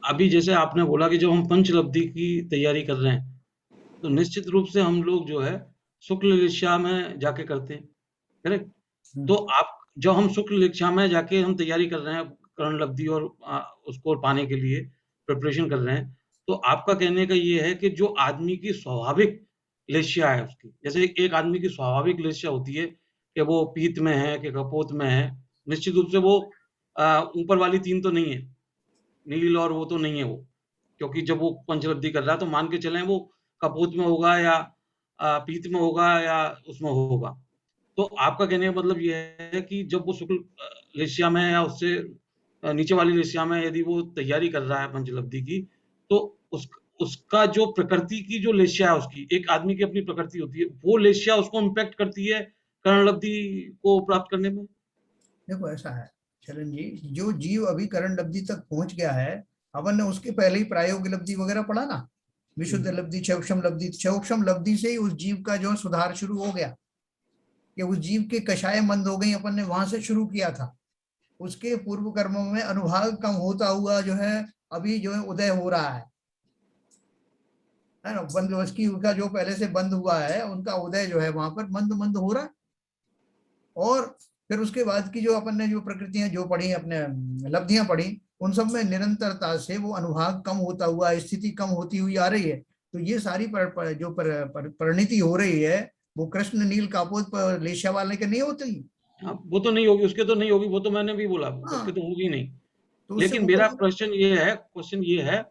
अभी जैसे आपने बोला कि जब हम पंचलब्धि की तैयारी कर रहे हैं तो निश्चित रूप से हम लोग जो है शुक्ल लिशा में जाके करते हैं, करेक्ट? तो आप जब हम शुक्ल लेख्या में जाके हम तैयारी कर रहे हैं करण लब्धि और उसको पाने के लिए प्रिपरेशन कर रहे हैं, तो आपका कहने का ये है कि जो आदमी की स्वाभाविक लेश्या है उसकी, जैसे एक आदमी की स्वाभाविक लेश्या होती है कि वो पीत में है कि कपोत में है, निश्चित रूप से वो ऊपर वाली 3 तो नहीं है, नील और वो तो नहीं है वो, क्योंकि जब वो पंचलब्धि कर रहा है तो मान के चलें वो कपोत में होगा या पीत में होगा या उसमें होगा। तो आपका कहने का मतलब ये है कि जब वो शुक्ल लेश्या में या उससे नीचे वाली लेश्या में यदि वो तैयारी कर रहा है पंचलब्धि की, तो उसका जो प्रकृति की जो लेश्या है उसकी, एक आदमी की अपनी प्रकृति होती है, वो लेश्या उसको इम्पैक्ट करती है करण लब्धि को प्राप्त करने में? देखो ऐसा है चरण जी, जो जीव अभी करण लब्धि तक पहुंच गया है, अपन ने उसके पहले ही प्रायोगिक लब्धि वगैरह पढ़ा ना, विशुद्ध लब्धि, क्षौक्षम लब्धि। क्षौक्षम लब्धि से ही उस जीव का जो सुधार शुरू हो गया, कि उस जीव के कषाय मंद हो गई, अपन ने वहां से शुरू किया था। उसके पूर्व कर्मों में अनुभाग कम होता हुआ जो है अभी जो है उदय हो रहा है ना। बंद वस्की का जो पहले से बंद हुआ है, उनका उदय जो है वहां पर मंद मंद हो रहा है। और फिर उसके बाद की जो अपन ने जो प्रकृतियां जो पढ़ी, अपने लब्धियां पढ़ी, उन सब में निरंतरता से वो अनुभाग कम होता हुआ, स्थिति कम होती हुई आ रही है। तो ये सारी जो परिणति हो रही है, वो कृष्ण नील कापोत पर लेशा वाले के नहीं होती। वो तो नहीं होगी, उसके तो नहीं होगी, वो तो मैंने भी बोला, उसके तो होगी नहीं। तो लेकिन मेरा क्वेश्चन ये है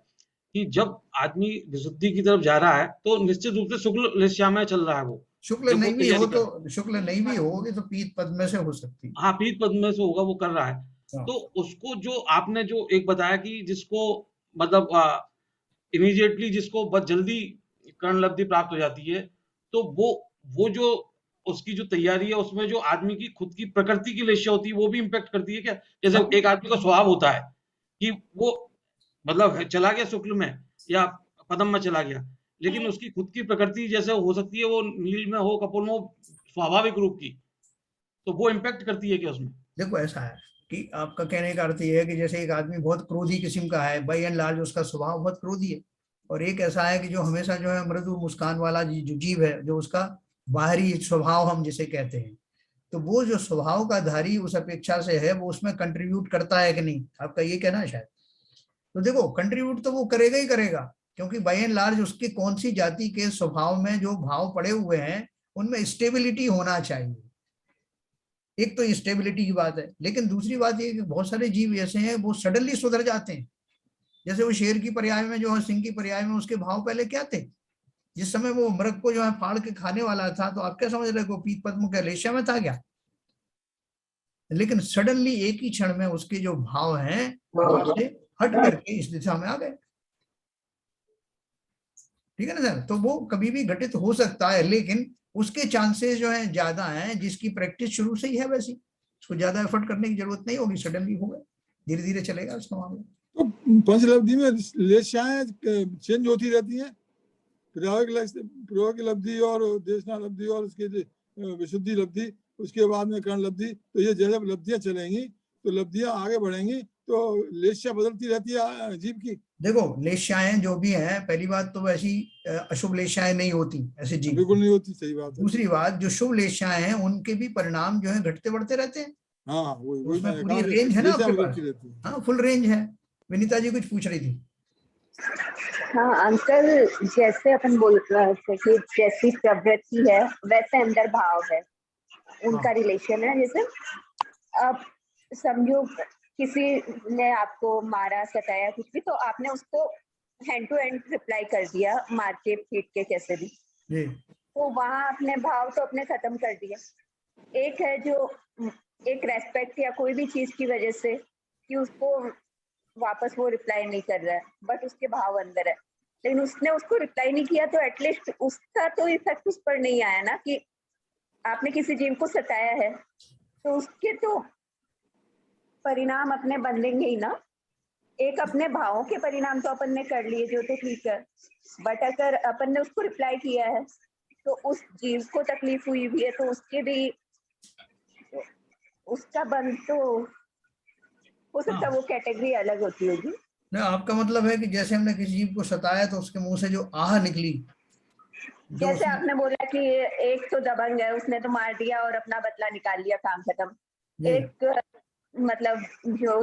कि जब आदमी विशुद्धि की तरफ जा रहा है तो निश्चित रूप से शुक्ल लेश्या में चल रहा है वो। शुक्ल नहीं भी हो तो, शुक्ल नहीं भी होगी तो पीत पद में से हो सकती है। हाँ, पीत पद में से होगा, वो कर रहा है। हाँ। तो उसको जो आपने जो एक बताया कि जिसको मतलब इमीडिएटली जिसको बहुत जल्दी कर्ण लब्धि प्राप्त हो जाती है, तो वो जो उसकी जो तैयारी है उसमें जो आदमी की खुद की प्रकृति की लेश्या होती है वो भी इम्पैक्ट करती है क्या? जैसे एक आदमी का स्वभाव होता है कि वो मतलब चला गया शुक्ल में या पदम में चला गया, लेकिन उसकी खुद की प्रकृति जैसे हो सकती है वो नील में हो, कपोल में हो, स्वाभाविक रूप की, तो वो इम्पैक्ट करती है क्या उसमें? देखो ऐसा है कि आपका कहने का अर्थ ये है कि जैसे एक आदमी बहुत क्रोधी किस्म का है, बाय एंड लार्ज उसका स्वभाव बहुत क्रोधी है, और एक ऐसा है कि जो हमेशा जो है मृदु मुस्कान वाला जो जीव है, जो उसका बाहरी स्वभाव हम जिसे कहते हैं, तो वो जो स्वभाव का धारी उस अपेक्षा से है, वो उसमें कंट्रीब्यूट करता है कि नहीं, आपका ये कहना है शायद। तो देखो कंट्रीब्यूट तो वो करेगा ही करेगा, क्योंकि बाय एंड लार्ज उसकी कौन सी जाति के स्वभाव में जो भाव पड़े हुए हैं उनमें स्टेबिलिटी होना चाहिए। एक तो स्टेबिलिटी की बात है, लेकिन दूसरी बात ये कि बहुत सारे जीव ऐसे हैं वो सडनली सुधर जाते हैं। जैसे वो शेर की पर्याय में जो है, सिंह की पर्याय में उसके भाव पहले क्या थे, जिस समय वो मृग को जो है फाड़ के खाने वाला था, तो आप क्या समझ रहे हो, पीत पद्म के लेशा में था क्या? लेकिन सडनली एक ही क्षण में उसके जो भाव हैं उससे हट करके इस दिशा में आ गए। ठीक है ना सर? तो वो कभी भी घटित हो सकता है, लेकिन उसके चांसेस जो है ज्यादा हैं जिसकी प्रैक्टिस शुरू से ही है वैसी, उसको ज्यादा एफर्ट करने की जरूरत नहीं होगी, सडनली होगा, धीरे धीरे चलेगा उसका मामला। तो पंचलब्धि में लेश्याएं चेंज होती रहती हैं, प्रायोगिक लब्धि और देशना लब्धि और उसके विशुद्धि लब्धि, उसके बाद में कर्ण लब्धि। तो ये जैसे लब्धियां चलेंगी तो लब्धियां आगे बढ़ेंगी तो लेश्या बदलती रहती है जीव की। देखो लेश्याएं जो भी हैं, पहली बात तो वैसी अशुभ लेश्याएं नहीं होती ऐसे जीव, बिल्कुल नहीं होती, सही बात है। दूसरी बात जो शुभ लेश्याएं हैं उनके भी परिणाम जो है घटते बढ़ते रहते हैं। हाँ वही उसमें पूरी रेंज है ना आपके पास? हाँ फुल रेंज है। विनीता जी कुछ पूछ रही थी। हाँ अंकल, जैसे अपन बोल रहे थे कि जैसी प्रवृत्ति है वैसे अंदर भाव है, उनका रिलेशन है। जैसे अब समझो किसी ने आपको मारा, सताया, कुछ भी, तो आपने उसको हैंड टू हैंड रिप्लाई कर दिया, मार के पीट के कैसे भी, तो वहां अपने भाव तो अपने खत्म कर दिया। एक है जो एक रेस्पेक्ट या कोई भी चीज की वजह से कि उसको वापस वो रिप्लाई नहीं कर रहा है, बट उसके भाव अंदर है, लेकिन उसने उसको रिप्लाई नहीं किया, तो एटलीस्ट उसका तो इफेक्ट उस पर नहीं आया ना, कि आपने किसी जीव को सताया है तो उसके तो परिणाम अपने बंधेंगे ही ना। एक अपने भावों के परिणाम तो अपन ने कर लिए जो तो ठीक है, बट अगर अपन ने उसको रिप्लाई किया है तो उस जीव को तकलीफ हुई भी है, तो उसके भी उसका बंद तो हो सकता है, वो कैटेगरी अलग होती होगी ना। आपका मतलब है कि जैसे हमने किसी जीव को सताया तो उसके मुंह से जो आह निकली, जैसे आपने बोला कि एक तो दबंग है, उसने तो मार दिया और अपना बदला निकाल लिया, काम खत्म, जी, एक मतलब जो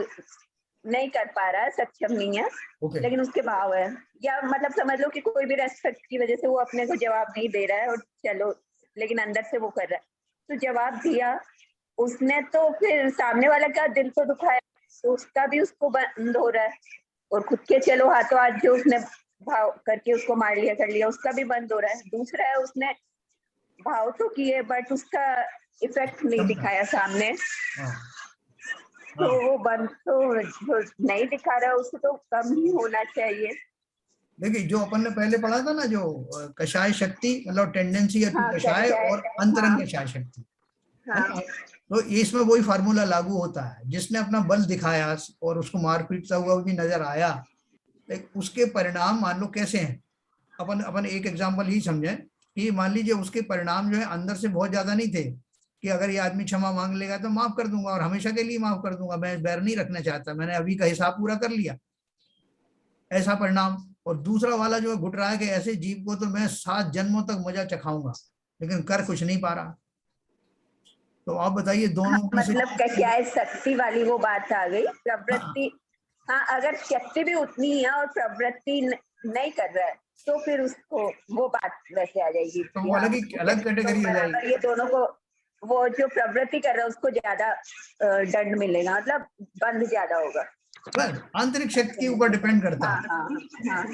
नहीं कर पा रहा है, सक्षम नहीं है, ओके, लेकिन उसके भाव है, या मतलब समझ लो कि कोई भी रेस्पेक्ट की वजह से वो अपने को जवाब नहीं दे रहा है और चलो, लेकिन अंदर से वो कर रहा है, तो जवाब दिया उसने तो फिर सामने वाला का दिल तो दुखाया, तो उसका भी उसको बंद हो रहा है, और खुद के चलो हाथों हाथ जो उसने भाव करके उसको मार लिया कर लिया, उसका भी बंद हो रहा है। दूसरा है उसने भाव तो किए बट उसका इफेक्ट नहीं समझा। दिखाया सामने, हाँ, तो हाँ, वो बंद तो जो नहीं दिखा रहा उसको तो कम ही होना चाहिए। देखिए जो अपन ने पहले पढ़ा था ना, जो कषाय शक्ति मतलब टेंडेंसी टू हाँ कषाय और अंतरंग हाँ कषाय शक्ति, है हाँ ना। तो इसमें वही फार्मूला लागू होता है, जिसने अपना बल दिखाया और उसको मार पीटता हुआ भी नजर आया, लेकिन उसके परिणाम मान लो कैसे हैं। अपन अपन एक एग्जांपल ही समझें कि मान लीजिए उसके परिणाम जो है अंदर से बहुत ज्यादा नहीं थे, कि अगर ये आदमी क्षमा मांग लेगा तो माफ कर दूंगा और हमेशा के लिए माफ कर दूंगा, मैं बैर नहीं रखना चाहता, मैंने अभी का हिसाब पूरा कर लिया, ऐसा परिणाम। और दूसरा वाला जो घुट रहा है कि ऐसे जीव को तो मैं 7 जन्मों तक मजा चखाऊंगा, लेकिन कर कुछ नहीं पा रहा। तो आप बताइए हाँ, दोनों में से मतलब क्या है, शक्ति वाली वो बात आ गई, हाँ, प्रवृत्ति। हाँ, अगर शक्ति भी उतनी है और प्रवृत्ति नहीं कर रहा है, तो फिर उसको वो बात वैसे आ जाएगी तो कि वो हाँ, अलग ही अलग तो कैटेगरी हो जाएगी। बराबर ये दोनों को, वो जो प्रवृत्ति कर रहा है उसको ज्यादा दंड मिलेगा, मतलब बंद ज्यादा होगा। बस आंतरिक शक्ति के ऊपर डिपेंड करता हाँ है। हाँ हाँ,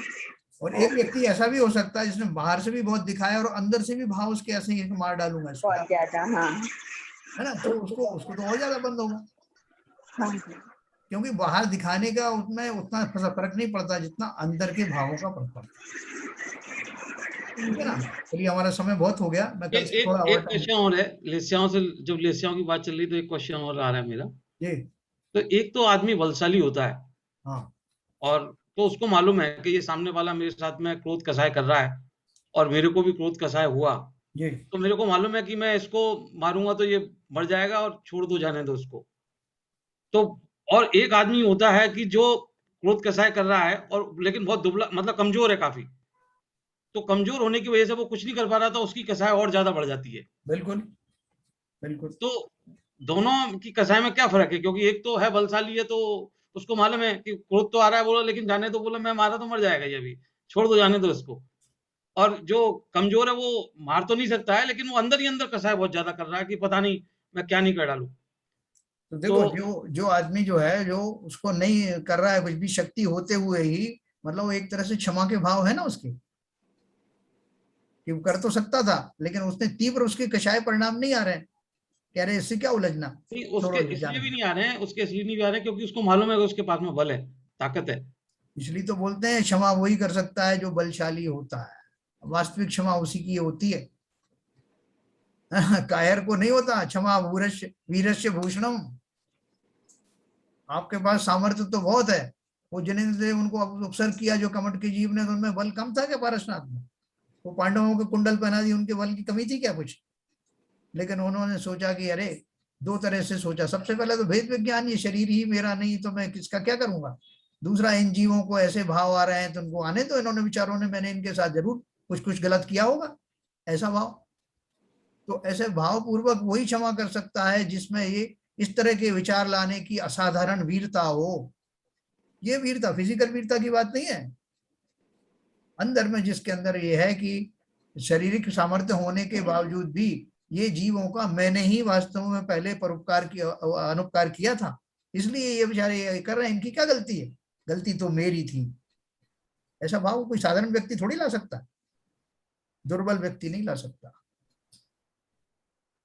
और एक व्यक्ति ऐसा भी हो सकता है जिसने बाहर से भी बहुत दिखाया और अंदर से भी भाव उसके ऐसे ही है कि मार डालूंगा इसको, बहुत ज्यादा। हाँ है ना, तो उसको उसको तो और ज्यादा बंद होगा, हाँ क्योंकि बाहर दिखाने का उतना उतना फर्क नहीं पड़ता जितना अंदर के भावों का फर्क पड़ता है। ठीक है ना। चलिए हमारा समय बहुत हो गया, मैं कल से थोड़ा एक और एक टाइम। क्वेश्चन और है लेस्याओं से, जब लेस्याओं की बात चल रही तो एक क्वेश्चन और आ रहा है मेरा। जी, तो एक तो आदमी बलशाली होता है हाँ, और तो उसको मालूम है कि ये सामने वाला मेरे साथ में क्रोध कसाय कर रहा है और मेरे को भी क्रोध कसाय हुआ, जी, तो मेरे को मालूम है कि मैं इसको मारूंगा तो ये मर जाएगा और छोड़ दो, जाने दो इसको। तो और एक आदमी होता है कि जो क्रोध कसाय कर रहा है और लेकिन बहुत दुबला मतलब कमजोर है काफी, तो कमजोर होने की वजह से वो कुछ नहीं कर पा रहा था, उसकी कसाय और ज्यादा बढ़ जाती है। बिल्कुल, बिल्कुल, तो दोनों की कसाई में क्या फर्क है, क्योंकि एक तो है बलशाली है तो उसको मालूम है कि क्रोध तो आ रहा है, बोला लेकिन जाने दो, बोला मैं मारा तो मर जाएगा ये अभी, छोड़ दो, जाने दो इसको। और जो कमजोर है वो मार तो नहीं सकता है, लेकिन वो अंदर ही अंदर कसाय बहुत ज्यादा कर रहा है कि पता नहीं मैं क्या नहीं कर डालू। तो तो देखो जो जो आदमी जो है, जो उसको नहीं कर रहा है कुछ भी शक्ति होते हुए ही, मतलब वो एक तरह से क्षमा के भाव है ना उसके, कि वो कर तो सकता था लेकिन उसने तीव्र उसके कषाय परिणाम नहीं आ रहे हैं, कह रहे इससे क्या उलझना, नहीं, उसके छोड़ो इसलिए जाने भी दो। नहीं आ रहे हैं, उसके इसलिए नहीं भी आ रहे हैं क्योंकि उसको मालूम है कि उसके पास में बल है, ताकत है। इसलिए तो बोलते हैं क्षमा वही कर सकता है जो बलशाली होता है, वास्तविक क्षमा उसी की होती है। कायर को नहीं होता क्षमा, वीरस्य वीरस्य भूषणम। आपके पास सामर्थ्य तो बहुत है, वो जिन्हें ने उनको उपसर्ग किया जो कमट के जीव ने, तो उनमें बल कम था क्या पारसनाथ में? वो पांडवों को कुंडल पहना दी, उनके बल की कमी थी क्या कुछ? लेकिन उन्होंने सोचा कि अरे, दो तरह से सोचा, सबसे पहले तो भेद विज्ञान, ये शरीर ही मेरा नहीं तो मैं किसका क्या करूंगा। दूसरा, इन जीवों को ऐसे भाव आ रहे हैं तो उनको आने दो, इन्होंने विचारों ने, मैंने इनके साथ जरूर कुछ कुछ गलत किया होगा, ऐसा भाव। तो ऐसे भाव पूर्वक वही क्षमा कर सकता है जिसमें ये इस तरह के विचार लाने की असाधारण वीरता हो। ये वीरता फिजिकल वीरता की बात नहीं है, अंदर में जिसके अंदर ये है कि शारीरिक सामर्थ्य होने के बावजूद भी ये जीवों का मैंने ही वास्तव में पहले परोपकार किया, अनुपकार किया था, इसलिए ये बेचारे ये कर रहे हैं, इनकी क्या गलती है, गलती तो मेरी थी। ऐसा भाव कोई साधारण व्यक्ति थोड़ी ला सकता, दुर्बल व्यक्ति नहीं ला सकता।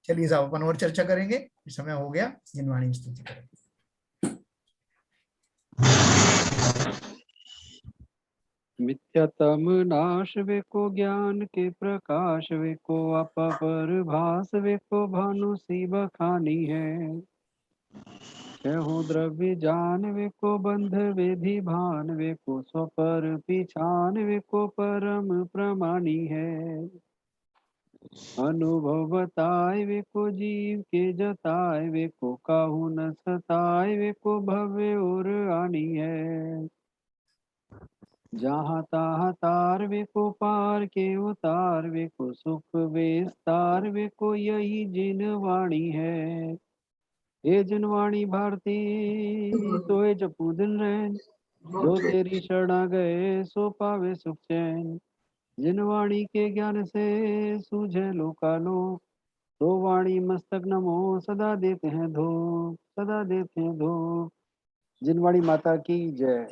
चलिए साहब अपन और चर्चा करेंगे, समय हो गया, जिनवाणी स्तुति करेंगे। मिथ्यातम नाश वेको ज्ञान के प्रकाश वेको अपर भास वेको भानु सी बखानी है। छहो द्रव्य जान वेको बंध वेधि भान वेको स्वपर पिछान वेको परम प्रमाणी है। अनुभव बताए वेको जीव के जताए वेको काहू न सताए वेको भव्य और आनी है। जहाँ तहाँ तार वेको पार के उतार वेको सुख विस्तार वेको यही जिन वाणी है। हे जिनवाणी भारती तोए जपू दिन रैन, जो तेरी शरणा गए सो पावे सुख चैन। जिनवाणी के ज्ञान से सूझे लोकालोक, तो वाणी मस्तक नमो सदा देते हैं धो, सदा देते हैं धो। जिनवाणी माता की जय।